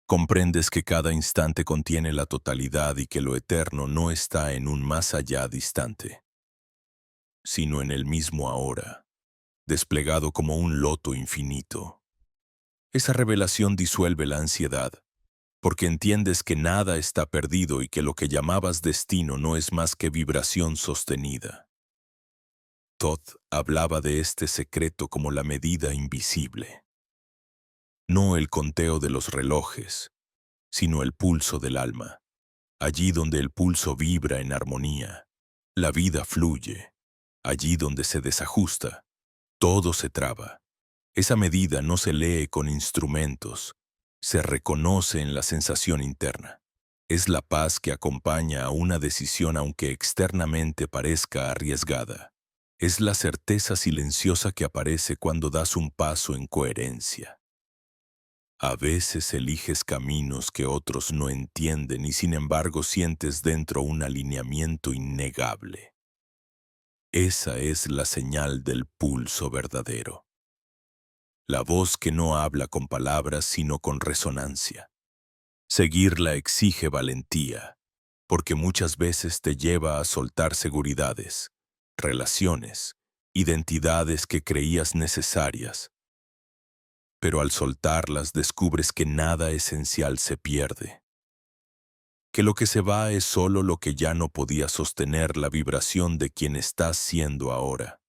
Comprendes que cada instante contiene la totalidad y que lo eterno no está en un más allá distante, sino en el mismo ahora, desplegado como un loto infinito. Esa revelación disuelve la ansiedad, porque entiendes que nada está perdido y que lo que llamabas destino no es más que vibración sostenida. Todd hablaba de este secreto como la medida invisible. No el conteo de los relojes, sino el pulso del alma. Allí donde el pulso vibra en armonía, la vida fluye. Allí donde se desajusta, todo se traba. Esa medida no se lee con instrumentos, se reconoce en la sensación interna. Es la paz que acompaña a una decisión aunque externamente parezca arriesgada. Es la certeza silenciosa que aparece cuando das un paso en coherencia. A veces eliges caminos que otros no entienden y sin embargo sientes dentro un alineamiento innegable. Esa es la señal del pulso verdadero. La voz que no habla con palabras sino con resonancia. Seguirla exige valentía, porque muchas veces te lleva a soltar seguridades, relaciones, identidades que creías necesarias. Pero al soltarlas descubres que nada esencial se pierde, que lo que se va es solo lo que ya no podía sostener la vibración de quien estás siendo ahora.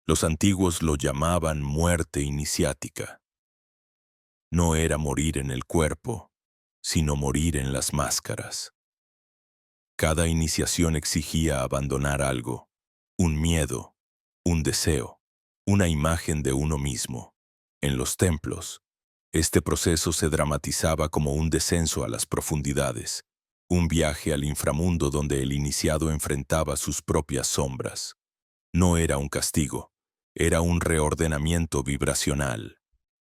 Los antiguos lo llamaban muerte iniciática. No era morir en el cuerpo, sino morir en las máscaras. Cada iniciación exigía abandonar algo, un miedo, un deseo, una imagen de uno mismo. En los templos, este proceso se dramatizaba como un descenso a las profundidades, un viaje al inframundo donde el iniciado enfrentaba sus propias sombras. No era un castigo, era un reordenamiento vibracional.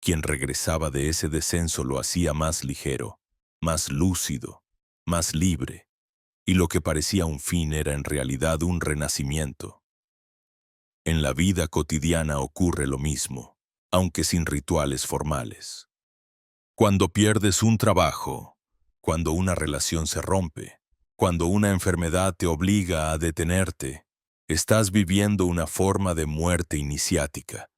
Quien regresaba de ese descenso lo hacía más ligero, más lúcido, más libre, y lo que parecía un fin era en realidad un renacimiento. En la vida cotidiana ocurre lo mismo, aunque sin rituales formales. Cuando pierdes un trabajo, cuando una relación se rompe, cuando una enfermedad te obliga a detenerte, estás viviendo una forma de muerte iniciática.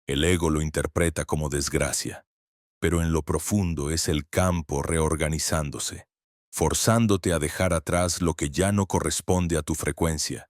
El ego lo interpreta como desgracia, pero en lo profundo es el campo reorganizándose, forzándote a dejar atrás lo que ya no corresponde a tu frecuencia.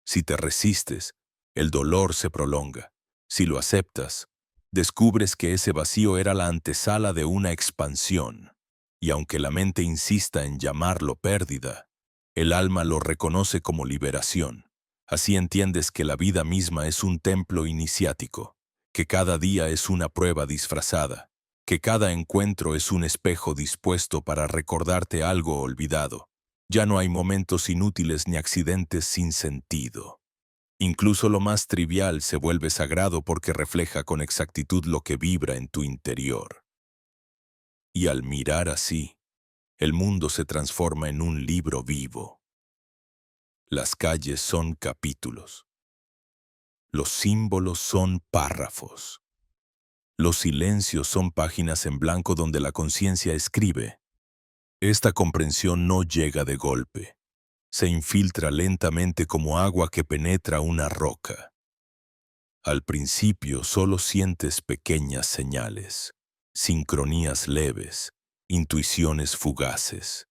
Si te resistes, el dolor se prolonga. Si lo aceptas, descubres que ese vacío era la antesala de una expansión. Y aunque la mente insista en llamarlo pérdida, el alma lo reconoce como liberación. Así entiendes que la vida misma es un templo iniciático, que cada día es una prueba disfrazada, que cada encuentro es un espejo dispuesto para recordarte algo olvidado. Ya no hay momentos inútiles ni accidentes sin sentido. Incluso lo más trivial se vuelve sagrado porque refleja con exactitud lo que vibra en tu interior. Y al mirar así, el mundo se transforma en un libro vivo. Las calles son capítulos. Los símbolos son párrafos. Los silencios son páginas en blanco donde la conciencia escribe. Esta comprensión no llega de golpe. Se infiltra lentamente como agua que penetra una roca. Al principio solo sientes pequeñas señales, sincronías leves, intuiciones fugaces.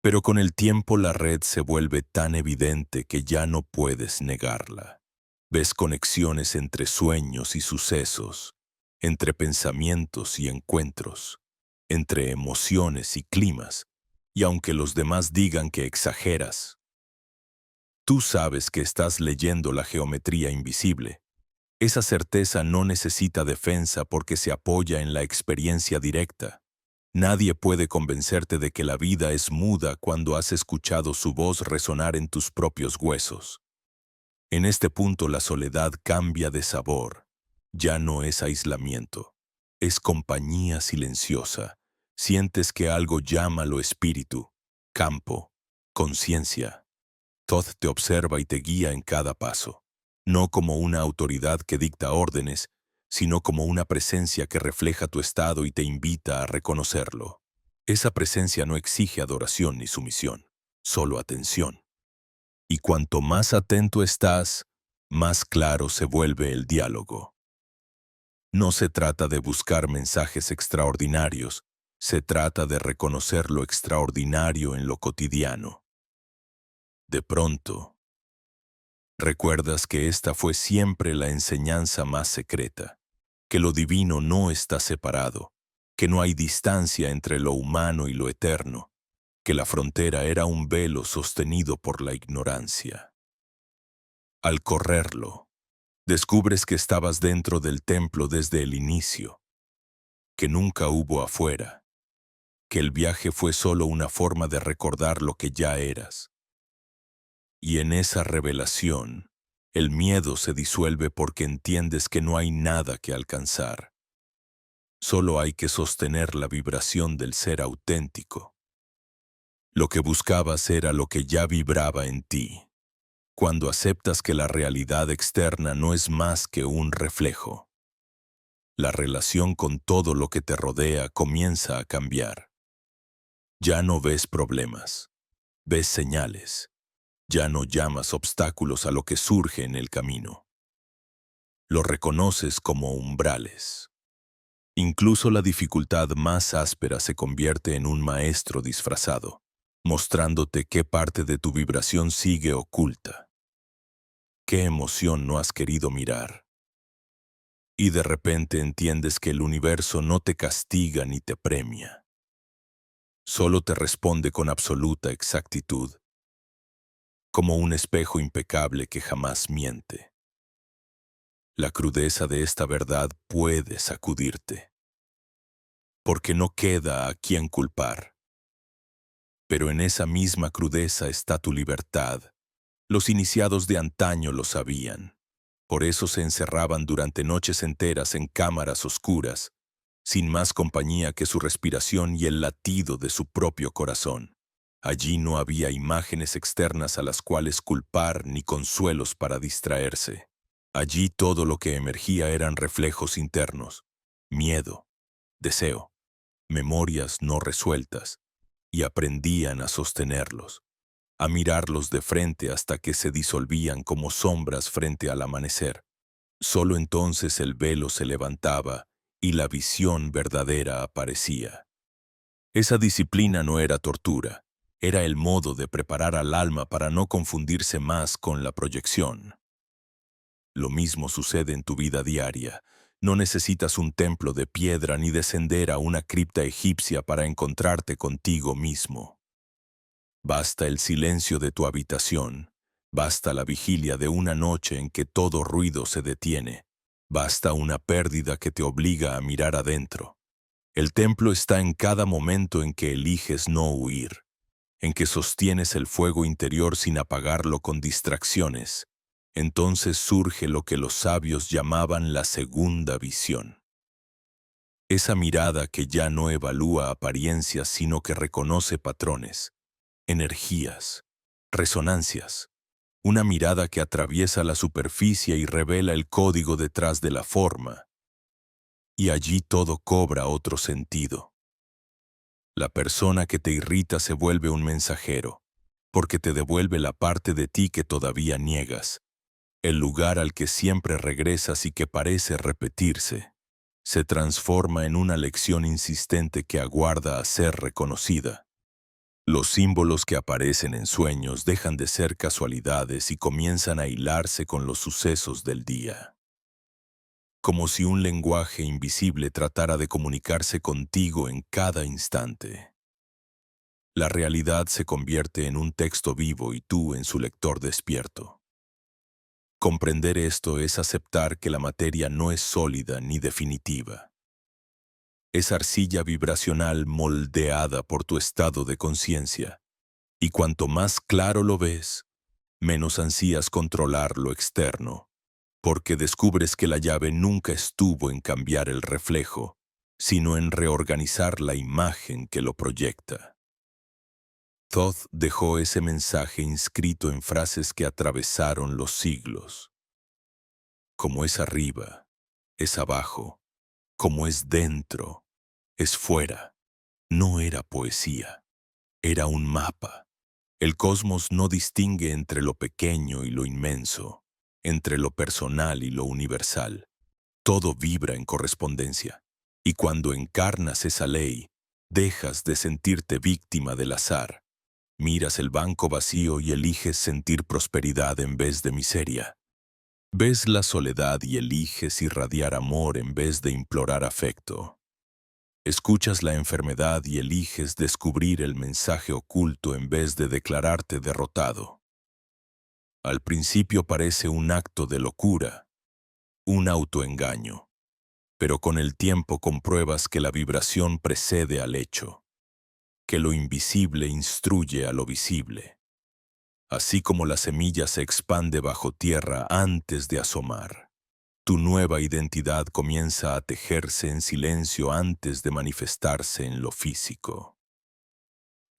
Pero con el tiempo la red se vuelve tan evidente que ya no puedes negarla. Ves conexiones entre sueños y sucesos, entre pensamientos y encuentros, entre emociones y climas, y aunque los demás digan que exageras, tú sabes que estás leyendo la geometría invisible. Esa certeza no necesita defensa porque se apoya en la experiencia directa. Nadie puede convencerte de que la vida es muda cuando has escuchado su voz resonar en tus propios huesos. En este punto la soledad cambia de sabor. Ya no es aislamiento, es compañía silenciosa. Sientes que algo llama lo espíritu, campo, conciencia. Thoth te observa y te guía en cada paso, no como una autoridad que dicta órdenes, sino como una presencia que refleja tu estado y te invita a reconocerlo. Esa presencia no exige adoración ni sumisión, solo atención. Y cuanto más atento estás, más claro se vuelve el diálogo. No se trata de buscar mensajes extraordinarios, se trata de reconocer lo extraordinario en lo cotidiano. De pronto, recuerdas que esta fue siempre la enseñanza más secreta, que lo divino no está separado, que no hay distancia entre lo humano y lo eterno, que la frontera era un velo sostenido por la ignorancia. Al correrlo, descubres que estabas dentro del templo desde el inicio, que nunca hubo afuera, que el viaje fue solo una forma de recordar lo que ya eras. Y en esa revelación, el miedo se disuelve porque entiendes que no hay nada que alcanzar. Solo hay que sostener la vibración del ser auténtico. Lo que buscabas era lo que ya vibraba en ti. Cuando aceptas que la realidad externa no es más que un reflejo, la relación con todo lo que te rodea comienza a cambiar. Ya no ves problemas, ves señales. Ya no llamas obstáculos a lo que surge en el camino. Lo reconoces como umbrales. Incluso la dificultad más áspera se convierte en un maestro disfrazado, mostrándote qué parte de tu vibración sigue oculta. ¿Qué emoción no has querido mirar? Y de repente entiendes que el universo no te castiga ni te premia. Solo te responde con absoluta exactitud, como un espejo impecable que jamás miente. La crudeza de esta verdad puede sacudirte, porque no queda a quien culpar. Pero en esa misma crudeza está tu libertad. Los iniciados de antaño lo sabían. Por eso se encerraban durante noches enteras en cámaras oscuras, sin más compañía que su respiración y el latido de su propio corazón. Allí no había imágenes externas a las cuales culpar ni consuelos para distraerse. Allí todo lo que emergía eran reflejos internos, miedo, deseo, memorias no resueltas, y aprendían a sostenerlos, a mirarlos de frente hasta que se disolvían como sombras frente al amanecer. Solo entonces el velo se levantaba y la visión verdadera aparecía. Esa disciplina no era tortura, era el modo de preparar al alma para no confundirse más con la proyección. Lo mismo sucede en tu vida diaria. No necesitas un templo de piedra ni descender a una cripta egipcia para encontrarte contigo mismo. Basta el silencio de tu habitación, basta la vigilia de una noche en que todo ruido se detiene, basta una pérdida que te obliga a mirar adentro. El templo está en cada momento en que eliges no huir, en que sostienes el fuego interior sin apagarlo con distracciones. Entonces surge lo que los sabios llamaban la segunda visión. Esa mirada que ya no evalúa apariencias sino que reconoce patrones, energías, resonancias. Una mirada que atraviesa la superficie y revela el código detrás de la forma. Y allí todo cobra otro sentido. La persona que te irrita se vuelve un mensajero, porque te devuelve la parte de ti que todavía niegas. El lugar al que siempre regresas y que parece repetirse, se transforma en una lección insistente que aguarda a ser reconocida. Los símbolos que aparecen en sueños dejan de ser casualidades y comienzan a hilarse con los sucesos del día. Como si un lenguaje invisible tratara de comunicarse contigo en cada instante. La realidad se convierte en un texto vivo y tú en su lector despierto. Comprender esto es aceptar que la materia no es sólida ni definitiva. Es arcilla vibracional moldeada por tu estado de conciencia, y cuanto más claro lo ves, menos ansías controlar lo externo, porque descubres que la llave nunca estuvo en cambiar el reflejo, sino en reorganizar la imagen que lo proyecta. Thoth dejó ese mensaje inscrito en frases que atravesaron los siglos. Como es arriba, es abajo, como es dentro, es fuera. No era poesía, era un mapa. El cosmos no distingue entre lo pequeño y lo inmenso, entre lo personal y lo universal. Todo vibra en correspondencia, y cuando encarnas esa ley, dejas de sentirte víctima del azar. Miras el banco vacío y eliges sentir prosperidad en vez de miseria. Ves la soledad y eliges irradiar amor en vez de implorar afecto. Escuchas la enfermedad y eliges descubrir el mensaje oculto en vez de declararte derrotado. Al principio parece un acto de locura, un autoengaño, pero con el tiempo compruebas que la vibración precede al hecho, que lo invisible instruye a lo visible, así como la semilla se expande bajo tierra antes de asomar. Tu nueva identidad comienza a tejerse en silencio antes de manifestarse en lo físico.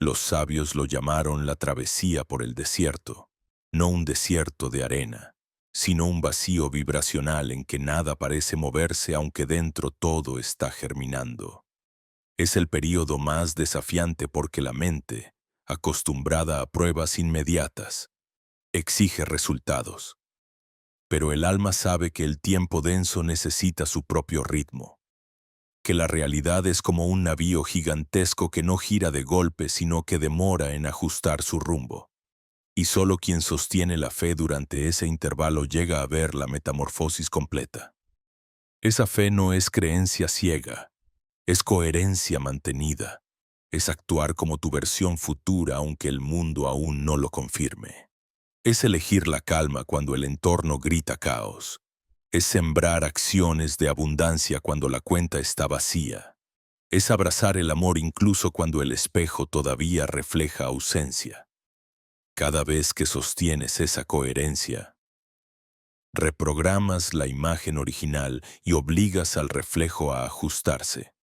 Los sabios lo llamaron la travesía por el desierto, no un desierto de arena, sino un vacío vibracional en que nada parece moverse aunque dentro todo está germinando. Es el período más desafiante porque la mente, acostumbrada a pruebas inmediatas, exige resultados. Pero el alma sabe que el tiempo denso necesita su propio ritmo, que la realidad es como un navío gigantesco que no gira de golpe sino que demora en ajustar su rumbo. Y solo quien sostiene la fe durante ese intervalo llega a ver la metamorfosis completa. Esa fe no es creencia ciega, es coherencia mantenida, es actuar como tu versión futura aunque el mundo aún no lo confirme. Es elegir la calma cuando el entorno grita caos. Es sembrar acciones de abundancia cuando la cuenta está vacía. Es abrazar el amor incluso cuando el espejo todavía refleja ausencia. Cada vez que sostienes esa coherencia, reprogramas la imagen original y obligas al reflejo a ajustarse.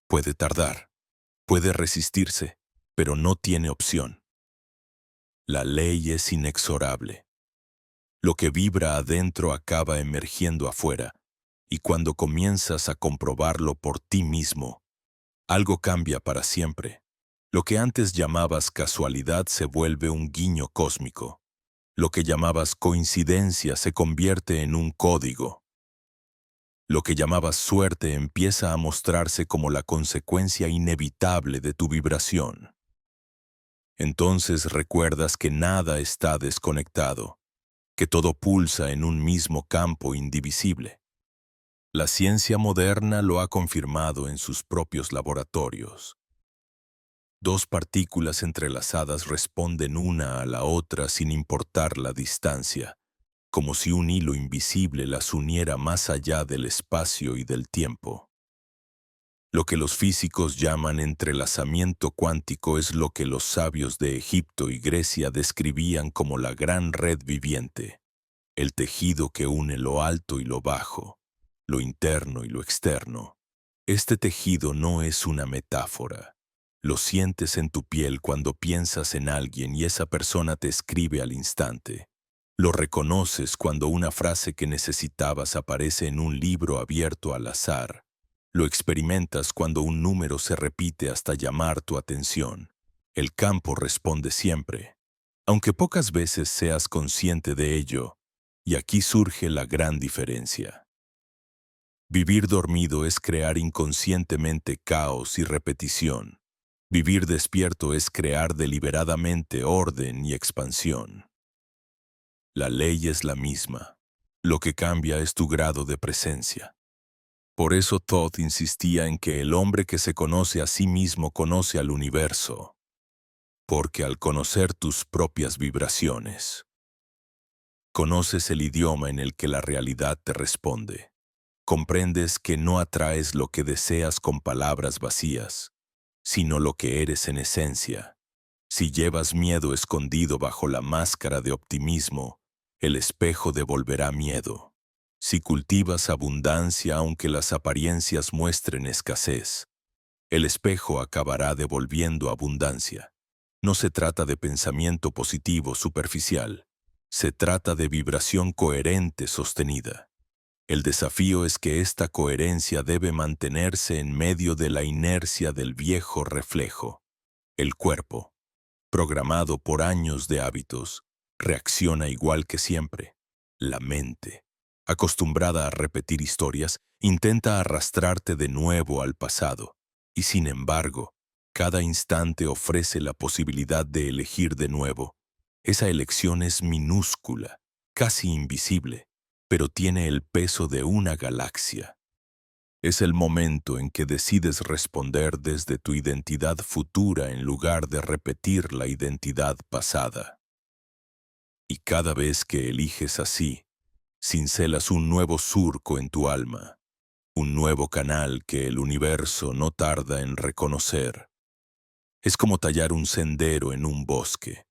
Puede tardar, puede resistirse, pero no tiene opción. La ley es inexorable. Lo que vibra adentro acaba emergiendo afuera, y cuando comienzas a comprobarlo por ti mismo, algo cambia para siempre. Lo que antes llamabas casualidad se vuelve un guiño cósmico. Lo que llamabas coincidencia se convierte en un código. Lo que llamabas suerte empieza a mostrarse como la consecuencia inevitable de tu vibración. Entonces recuerdas que nada está desconectado, que todo pulsa en un mismo campo indivisible. La ciencia moderna lo ha confirmado en sus propios laboratorios. Dos partículas entrelazadas responden una a la otra sin importar la distancia, como si un hilo invisible las uniera más allá del espacio y del tiempo. Lo que los físicos llaman entrelazamiento cuántico es lo que los sabios de Egipto y Grecia describían como la gran red viviente, el tejido que une lo alto y lo bajo, lo interno y lo externo. Este tejido no es una metáfora. Lo sientes en tu piel cuando piensas en alguien y esa persona te escribe al instante. Lo reconoces cuando una frase que necesitabas aparece en un libro abierto al azar. Lo experimentas cuando un número se repite hasta llamar tu atención. El campo responde siempre, aunque pocas veces seas consciente de ello, y aquí surge la gran diferencia. Vivir dormido es crear inconscientemente caos y repetición. Vivir despierto es crear deliberadamente orden y expansión. La ley es la misma. Lo que cambia es tu grado de presencia. Por eso Todd insistía en que el hombre que se conoce a sí mismo conoce al universo, porque al conocer tus propias vibraciones, conoces el idioma en el que la realidad te responde. Comprendes que no atraes lo que deseas con palabras vacías, sino lo que eres en esencia. Si llevas miedo escondido bajo la máscara de optimismo, el espejo devolverá miedo. Si cultivas abundancia aunque las apariencias muestren escasez, el espejo acabará devolviendo abundancia. No se trata de pensamiento positivo superficial, se trata de vibración coherente sostenida. El desafío es que esta coherencia debe mantenerse en medio de la inercia del viejo reflejo. El cuerpo, programado por años de hábitos, reacciona igual que siempre. La mente, acostumbrada a repetir historias, intenta arrastrarte de nuevo al pasado, y sin embargo, cada instante ofrece la posibilidad de elegir de nuevo. Esa elección es minúscula, casi invisible, pero tiene el peso de una galaxia. Es el momento en que decides responder desde tu identidad futura en lugar de repetir la identidad pasada. Y cada vez que eliges así, cincelas un nuevo surco en tu alma, un nuevo canal que el universo no tarda en reconocer. Es como tallar un sendero en un bosque.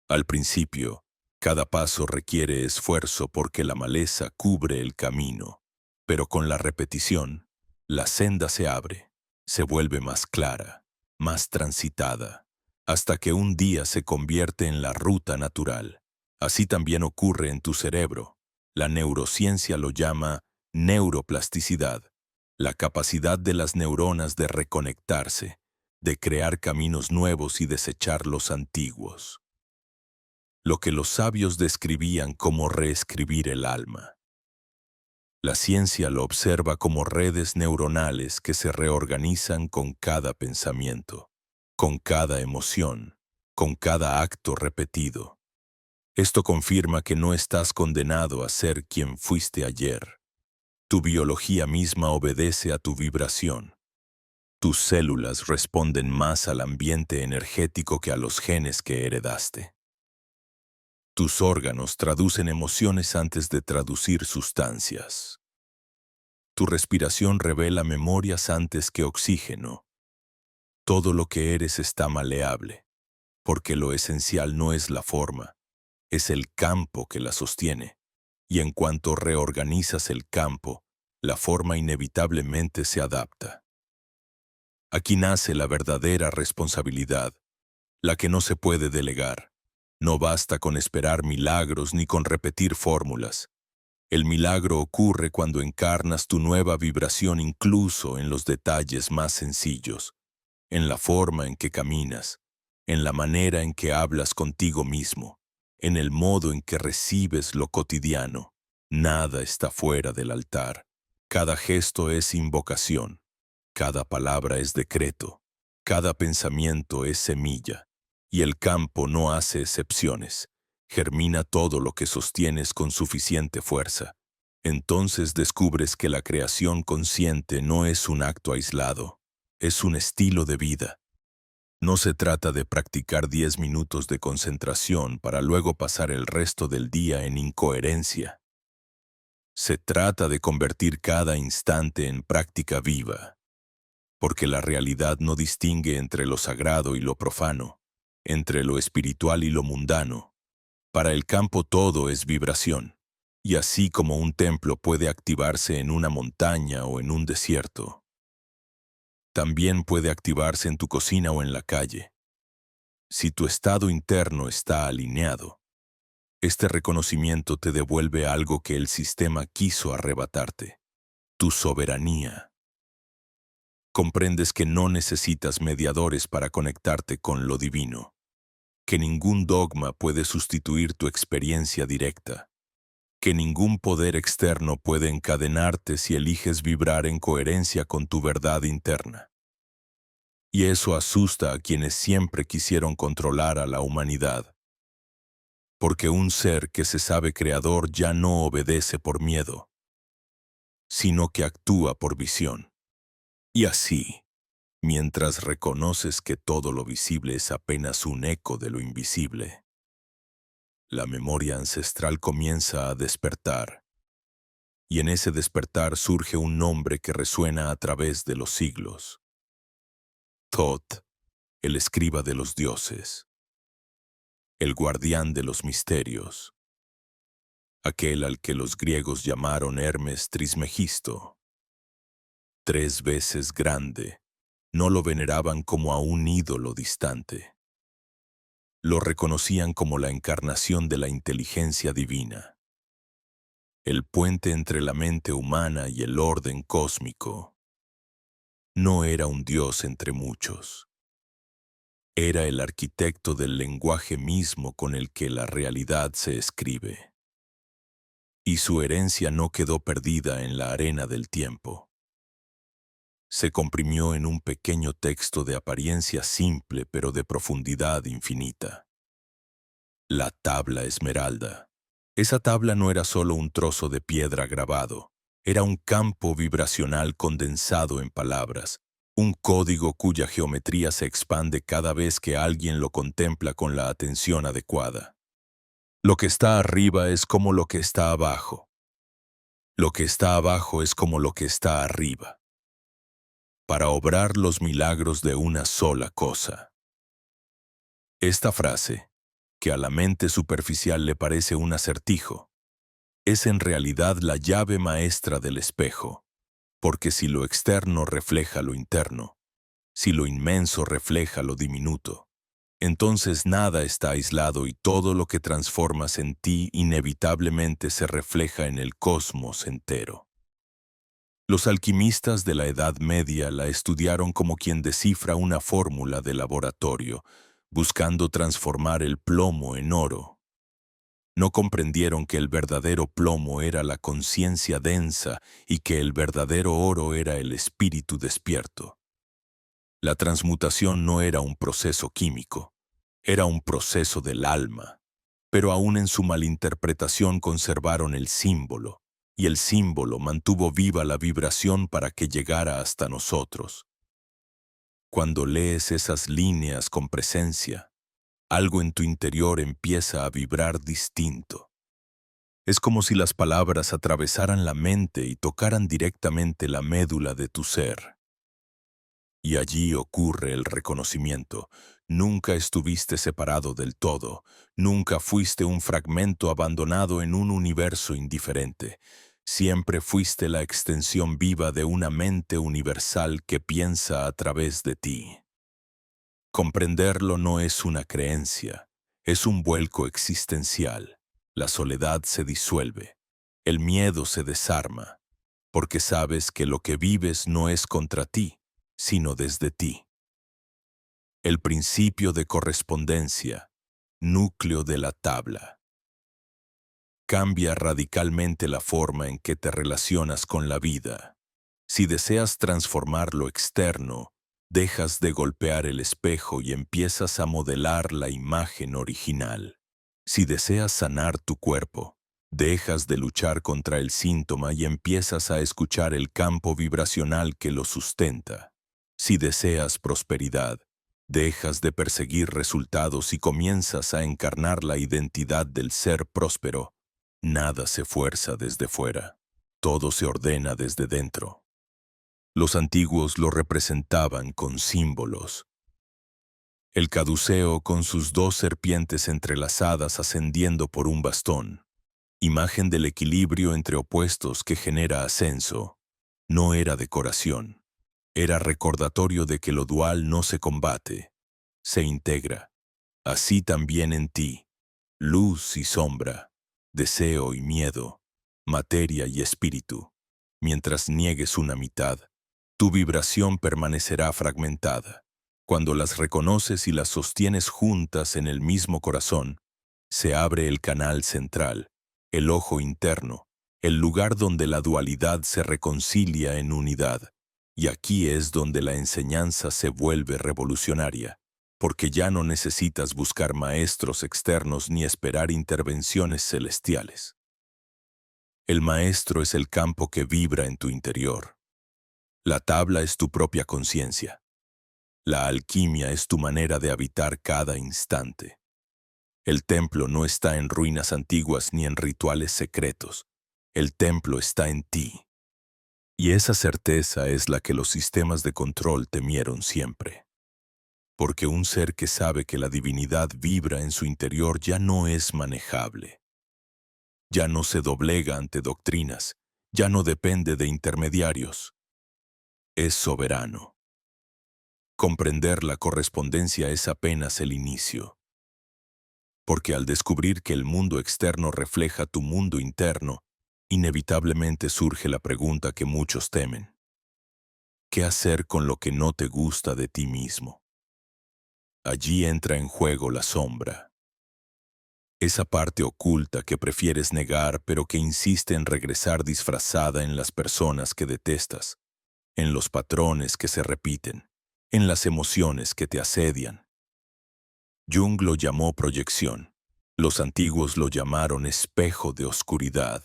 Al principio, cada paso requiere esfuerzo porque la maleza cubre el camino, pero con la repetición, la senda se abre, se vuelve más clara, más transitada, hasta que un día se convierte en la ruta natural. Así también ocurre en tu cerebro. La neurociencia lo llama neuroplasticidad, la capacidad de las neuronas de reconectarse, de crear caminos nuevos y desechar los antiguos. Lo que los sabios describían como reescribir el alma. La ciencia lo observa como redes neuronales que se reorganizan con cada pensamiento, con cada emoción, con cada acto repetido. Esto confirma que no estás condenado a ser quien fuiste ayer. Tu biología misma obedece a tu vibración. Tus células responden más al ambiente energético que a los genes que heredaste. Tus órganos traducen emociones antes de traducir sustancias. Tu respiración revela memorias antes que oxígeno. Todo lo que eres está maleable, porque lo esencial no es la forma, es el campo que la sostiene. Y en cuanto reorganizas el campo, la forma inevitablemente se adapta. Aquí nace la verdadera responsabilidad, la que no se puede delegar. No basta con esperar milagros ni con repetir fórmulas. El milagro ocurre cuando encarnas tu nueva vibración incluso en los detalles más sencillos, en la forma en que caminas, en la manera en que hablas contigo mismo, en el modo en que recibes lo cotidiano. Nada está fuera del altar. Cada gesto es invocación, cada palabra es decreto, cada pensamiento es semilla, y el campo no hace excepciones. Germina todo lo que sostienes con suficiente fuerza. Entonces descubres que la creación consciente no es un acto aislado, es un estilo de vida. No se trata de practicar 10 minutos de concentración para luego pasar el resto del día en incoherencia. Se trata de convertir cada instante en práctica viva, porque la realidad no distingue entre lo sagrado y lo profano, entre lo espiritual y lo mundano. Para el campo todo es vibración, y así como un templo puede activarse en una montaña o en un desierto, también puede activarse en tu cocina o en la calle. Si tu estado interno está alineado, este reconocimiento te devuelve algo que el sistema quiso arrebatarte: tu soberanía. Comprendes que no necesitas mediadores para conectarte con lo divino, que ningún dogma puede sustituir tu experiencia directa, que ningún poder externo puede encadenarte si eliges vibrar en coherencia con tu verdad interna. Y eso asusta a quienes siempre quisieron controlar a la humanidad, porque un ser que se sabe creador ya no obedece por miedo, sino que actúa por visión. Y así, mientras reconoces que todo lo visible es apenas un eco de lo invisible, la memoria ancestral comienza a despertar, y en ese despertar surge un nombre que resuena a través de los siglos: Thoth, el escriba de los dioses, el guardián de los misterios, aquel al que los griegos llamaron Hermes Trismegisto. 3 veces grande, no lo veneraban como a un ídolo distante. Lo reconocían como la encarnación de la inteligencia divina, el puente entre la mente humana y el orden cósmico. No era un dios entre muchos. Era el arquitecto del lenguaje mismo con el que la realidad se escribe. Y su herencia no quedó perdida en la arena del tiempo. Se comprimió en un pequeño texto de apariencia simple pero de profundidad infinita: la tabla esmeralda. Esa tabla no era solo un trozo de piedra grabado, era un campo vibracional condensado en palabras, un código cuya geometría se expande cada vez que alguien lo contempla con la atención adecuada. Lo que está arriba es como lo que está abajo. Lo que está abajo es como lo que está arriba, para obrar los milagros de una sola cosa. Esta frase, que a la mente superficial le parece un acertijo, es en realidad la llave maestra del espejo, porque si lo externo refleja lo interno, si lo inmenso refleja lo diminuto, entonces nada está aislado y todo lo que transformas en ti inevitablemente se refleja en el cosmos entero. Los alquimistas de la Edad Media la estudiaron como quien descifra una fórmula de laboratorio, buscando transformar el plomo en oro. No comprendieron que el verdadero plomo era la conciencia densa y que el verdadero oro era el espíritu despierto. La transmutación no era un proceso químico, era un proceso del alma, pero aún en su malinterpretación conservaron el símbolo, y el símbolo mantuvo viva la vibración para que llegara hasta nosotros. Cuando lees esas líneas con presencia, algo en tu interior empieza a vibrar distinto. Es como si las palabras atravesaran la mente y tocaran directamente la médula de tu ser. Y allí ocurre el reconocimiento. Nunca estuviste separado del todo. Nunca fuiste un fragmento abandonado en un universo indiferente. Siempre fuiste la extensión viva de una mente universal que piensa a través de ti. Comprenderlo no es una creencia, es un vuelco existencial. La soledad se disuelve, el miedo se desarma, porque sabes que lo que vives no es contra ti, sino desde ti. El principio de correspondencia, núcleo de la tabla. Cambia radicalmente la forma en que te relacionas con la vida. Si deseas transformar lo externo, dejas de golpear el espejo y empiezas a modelar la imagen original. Si deseas sanar tu cuerpo, dejas de luchar contra el síntoma y empiezas a escuchar el campo vibracional que lo sustenta. Si deseas prosperidad, dejas de perseguir resultados y comienzas a encarnar la identidad del ser próspero. Nada se fuerza desde fuera, todo se ordena desde dentro. Los antiguos lo representaban con símbolos. El caduceo con sus dos serpientes entrelazadas ascendiendo por un bastón, imagen del equilibrio entre opuestos que genera ascenso, no era decoración, era recordatorio de que lo dual no se combate, se integra. Así también en ti, luz y sombra, deseo y miedo, materia y espíritu. Mientras niegues una mitad, tu vibración permanecerá fragmentada. Cuando las reconoces y las sostienes juntas en el mismo corazón, se abre el canal central, el ojo interno, el lugar donde la dualidad se reconcilia en unidad. Y aquí es donde la enseñanza se vuelve revolucionaria, porque ya no necesitas buscar maestros externos ni esperar intervenciones celestiales. El maestro es el campo que vibra en tu interior. La tabla es tu propia conciencia. La alquimia es tu manera de habitar cada instante. El templo no está en ruinas antiguas ni en rituales secretos. El templo está en ti. Y esa certeza es la que los sistemas de control temieron siempre. Porque un ser que sabe que la divinidad vibra en su interior ya no es manejable. Ya no se doblega ante doctrinas, ya no depende de intermediarios. Es soberano. Comprender la correspondencia es apenas el inicio. Porque al descubrir que el mundo externo refleja tu mundo interno, inevitablemente surge la pregunta que muchos temen. ¿Qué hacer con lo que no te gusta de ti mismo? Allí entra en juego la sombra. Esa parte oculta que prefieres negar pero que insiste en regresar disfrazada en las personas que detestas, en los patrones que se repiten, en las emociones que te asedian. Jung lo llamó proyección. Los antiguos lo llamaron espejo de oscuridad.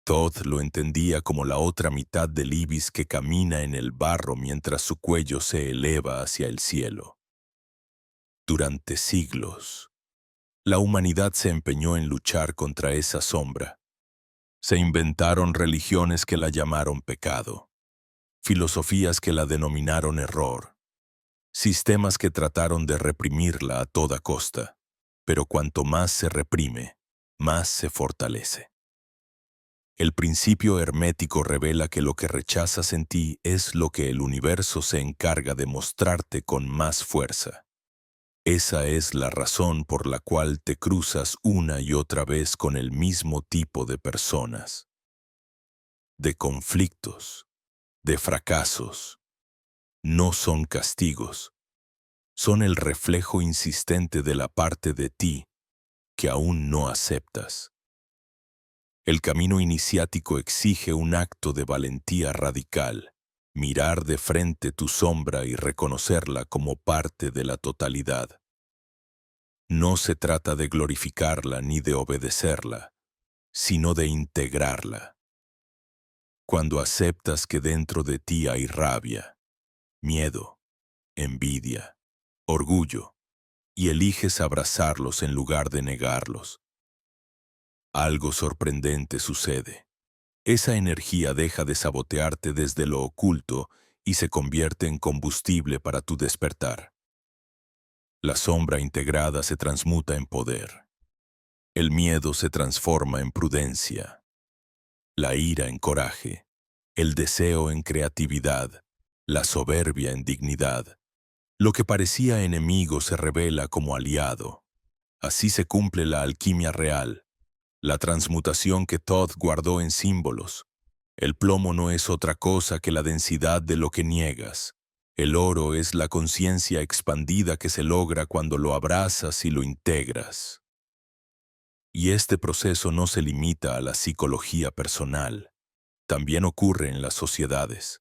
Todd lo entendía como la otra mitad del ibis que camina en el barro mientras su cuello se eleva hacia el cielo. Durante siglos, la humanidad se empeñó en luchar contra esa sombra. Se inventaron religiones que la llamaron pecado, filosofías que la denominaron error, sistemas que trataron de reprimirla a toda costa. Pero cuanto más se reprime, más se fortalece. El principio hermético revela que lo que rechazas en ti es lo que el universo se encarga de mostrarte con más fuerza. Esa es la razón por la cual te cruzas una y otra vez con el mismo tipo de personas, de conflictos, de fracasos. No son castigos, son el reflejo insistente de la parte de ti que aún no aceptas. El camino iniciático exige un acto de valentía radical, mirar de frente tu sombra y reconocerla como parte de la totalidad. No se trata de glorificarla ni de obedecerla, sino de integrarla. Cuando aceptas que dentro de ti hay rabia, miedo, envidia, orgullo, y eliges abrazarlos en lugar de negarlos. Algo sorprendente sucede. Esa energía deja de sabotearte desde lo oculto y se convierte en combustible para tu despertar. La sombra integrada se transmuta en poder. El miedo se transforma en prudencia. La ira en coraje. El deseo en creatividad. La soberbia en dignidad. Lo que parecía enemigo se revela como aliado. Así se cumple la alquimia real, la transmutación que Thoth guardó en símbolos. El plomo no es otra cosa que la densidad de lo que niegas. El oro es la conciencia expandida que se logra cuando lo abrazas y lo integras. Y este proceso no se limita a la psicología personal, también ocurre en las sociedades.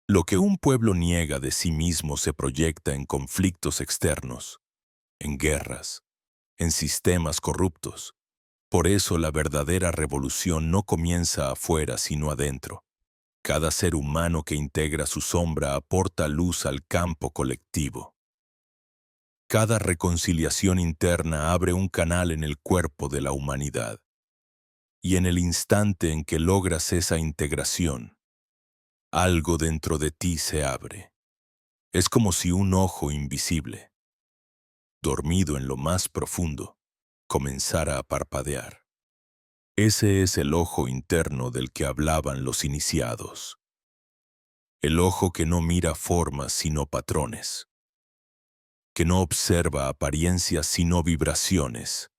Lo que un pueblo niega de sí mismo se proyecta en conflictos externos, en guerras, en sistemas corruptos. Por eso la verdadera revolución no comienza afuera sino adentro. Cada ser humano que integra su sombra aporta luz al campo colectivo. Cada reconciliación interna abre un canal en el cuerpo de la humanidad. Y en el instante en que logras esa integración, algo dentro de ti se abre. Es como si un ojo invisible, dormido en lo más profundo, comenzara a parpadear. Ese es el ojo interno del que hablaban los iniciados. El ojo que no mira formas sino patrones, que no observa apariencias sino vibraciones.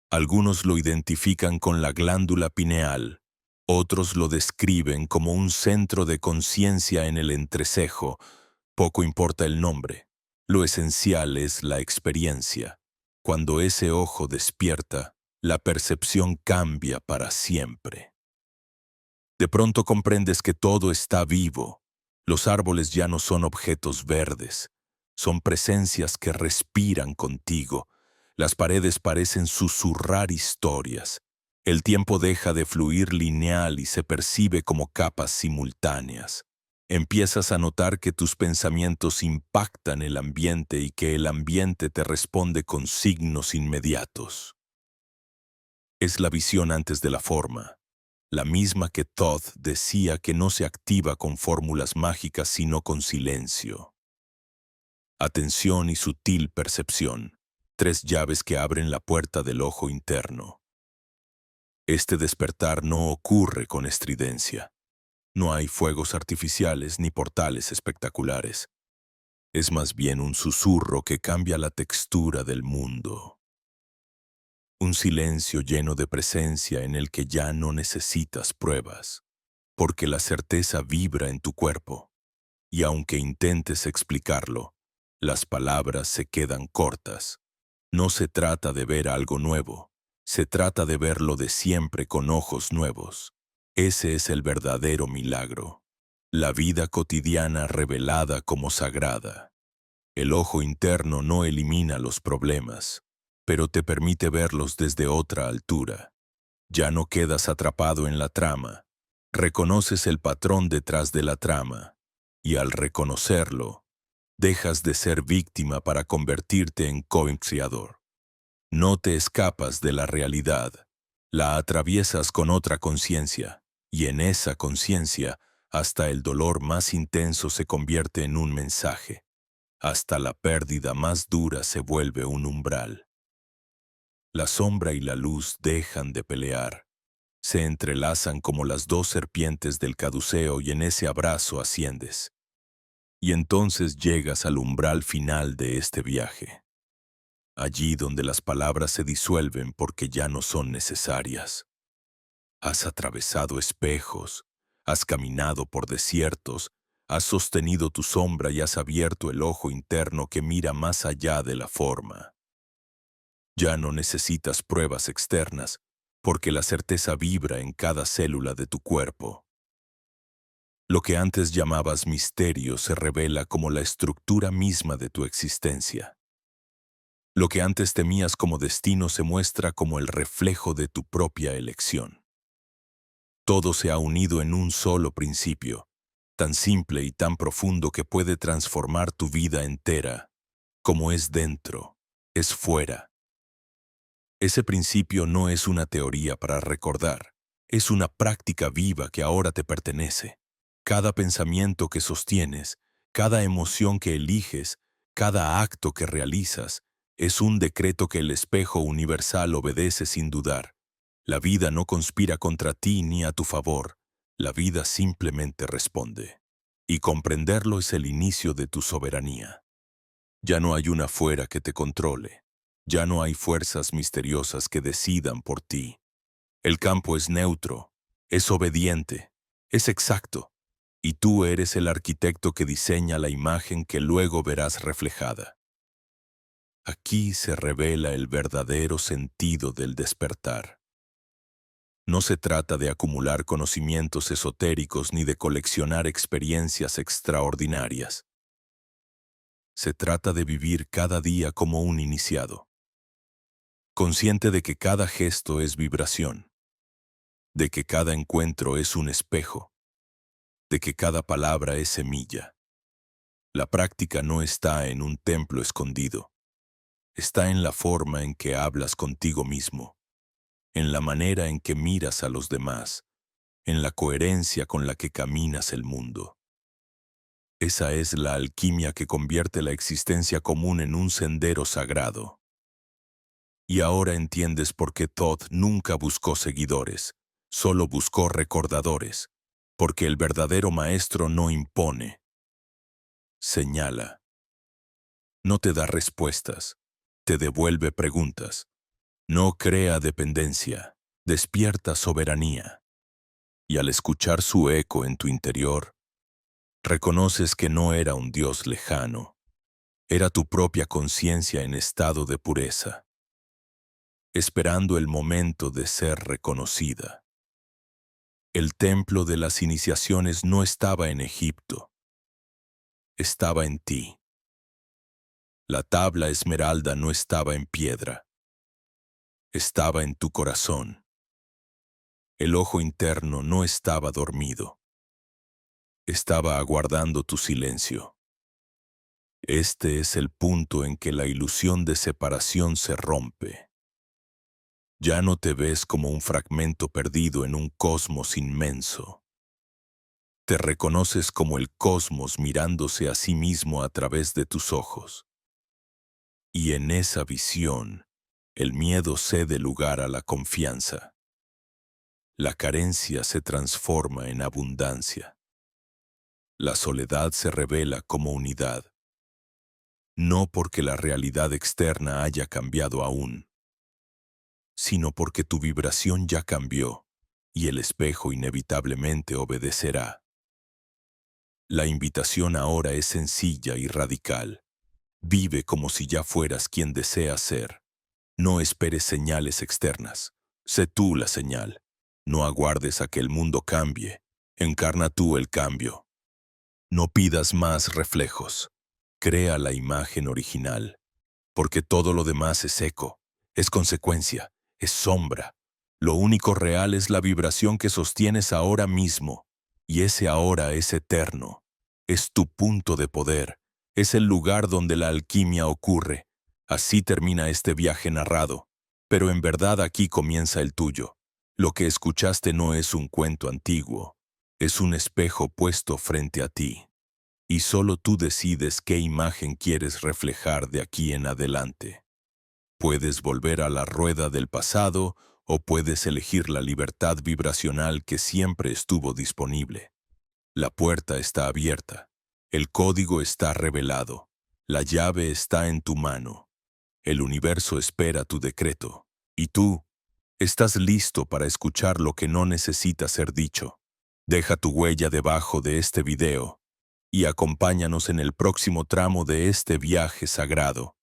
Algunos lo identifican con la glándula pineal, otros lo describen como un centro de conciencia en el entrecejo. Poco importa el nombre, lo esencial es la experiencia. Cuando ese ojo despierta, la percepción cambia para siempre. De pronto comprendes que todo está vivo. Los árboles ya no son objetos verdes, son presencias que respiran contigo. Las paredes parecen susurrar historias. El tiempo deja de fluir lineal y se percibe como capas simultáneas. Empiezas a notar que tus pensamientos impactan el ambiente y que el ambiente te responde con signos inmediatos. Es la visión antes de la forma, la misma que Thoth decía que no se activa con fórmulas mágicas sino con silencio. Atención y sutil percepción, 3 llaves que abren la puerta del ojo interno. Este despertar no ocurre con estridencia. No hay fuegos artificiales ni portales espectaculares. Es más bien un susurro que cambia la textura del mundo. Un silencio lleno de presencia en el que ya no necesitas pruebas, porque la certeza vibra en tu cuerpo, y aunque intentes explicarlo, las palabras se quedan cortas. No se trata de ver algo nuevo, se trata de verlo de siempre con ojos nuevos. Ese es el verdadero milagro, la vida cotidiana revelada como sagrada. El ojo interno no elimina los problemas, pero te permite verlos desde otra altura. Ya no quedas atrapado en la trama, reconoces el patrón detrás de la trama, y al reconocerlo, dejas de ser víctima para convertirte en co-creador. No te escapas de la realidad, la atraviesas con otra conciencia, y en esa conciencia, hasta el dolor más intenso se convierte en un mensaje. Hasta la pérdida más dura se vuelve un umbral. La sombra y la luz dejan de pelear. Se entrelazan como las 2 serpientes del caduceo y en ese abrazo asciendes. Y entonces llegas al umbral final de este viaje. Allí donde las palabras se disuelven porque ya no son necesarias. Has atravesado espejos, has caminado por desiertos, has sostenido tu sombra y has abierto el ojo interno que mira más allá de la forma. Ya no necesitas pruebas externas, porque la certeza vibra en cada célula de tu cuerpo. Lo que antes llamabas misterio se revela como la estructura misma de tu existencia. Lo que antes temías como destino se muestra como el reflejo de tu propia elección. Todo se ha unido en un solo principio, tan simple y tan profundo que puede transformar tu vida entera. Como es dentro, es fuera. Ese principio no es una teoría para recordar, es una práctica viva que ahora te pertenece. Cada pensamiento que sostienes, cada emoción que eliges, cada acto que realizas, es un decreto que el espejo universal obedece sin dudar. La vida no conspira contra ti ni a tu favor, la vida simplemente responde. Y comprenderlo es el inicio de tu soberanía. Ya no hay una fuera que te controle. Ya no hay fuerzas misteriosas que decidan por ti. El campo es neutro, es obediente, es exacto, y tú eres el arquitecto que diseña la imagen que luego verás reflejada. Aquí se revela el verdadero sentido del despertar. No se trata de acumular conocimientos esotéricos ni de coleccionar experiencias extraordinarias. Se trata de vivir cada día como un iniciado, consciente de que cada gesto es vibración, de que cada encuentro es un espejo, de que cada palabra es semilla. La práctica no está en un templo escondido, está en la forma en que hablas contigo mismo, en la manera en que miras a los demás, en la coherencia con la que caminas el mundo. Esa es la alquimia que convierte la existencia común en un sendero sagrado. Y ahora entiendes por qué Todd nunca buscó seguidores, solo buscó recordadores, porque el verdadero maestro no impone, señala. No te da respuestas, te devuelve preguntas. No crea dependencia, despierta soberanía. Y al escuchar su eco en tu interior, reconoces que no era un Dios lejano, era tu propia conciencia en estado de pureza, esperando el momento de ser reconocida. El templo de las iniciaciones no estaba en Egipto, estaba en ti. La tabla esmeralda no estaba en piedra, estaba en tu corazón. El ojo interno no estaba dormido, estaba aguardando tu silencio. Este es el punto en que la ilusión de separación se rompe. Ya no te ves como un fragmento perdido en un cosmos inmenso. Te reconoces como el cosmos mirándose a sí mismo a través de tus ojos. Y en esa visión, el miedo cede lugar a la confianza. La carencia se transforma en abundancia. La soledad se revela como unidad. No porque la realidad externa haya cambiado aún, sino porque tu vibración ya cambió y el espejo inevitablemente obedecerá. La invitación ahora es sencilla y radical. Vive como si ya fueras quien deseas ser. No esperes señales externas. Sé tú la señal. No aguardes a que el mundo cambie. Encarna tú el cambio. No pidas más reflejos. Crea la imagen original. Porque todo lo demás es eco, es consecuencia, es sombra. Lo único real es la vibración que sostienes ahora mismo. Y ese ahora es eterno. Es tu punto de poder. Es el lugar donde la alquimia ocurre. Así termina este viaje narrado. Pero en verdad aquí comienza el tuyo. Lo que escuchaste no es un cuento antiguo. Es un espejo puesto frente a ti. Y solo tú decides qué imagen quieres reflejar de aquí en adelante. Puedes volver a la rueda del pasado o puedes elegir la libertad vibracional que siempre estuvo disponible. La puerta está abierta, el código está revelado, la llave está en tu mano. El universo espera tu decreto, y tú estás listo para escuchar lo que no necesita ser dicho. Deja tu huella debajo de este video y acompáñanos en el próximo tramo de este viaje sagrado.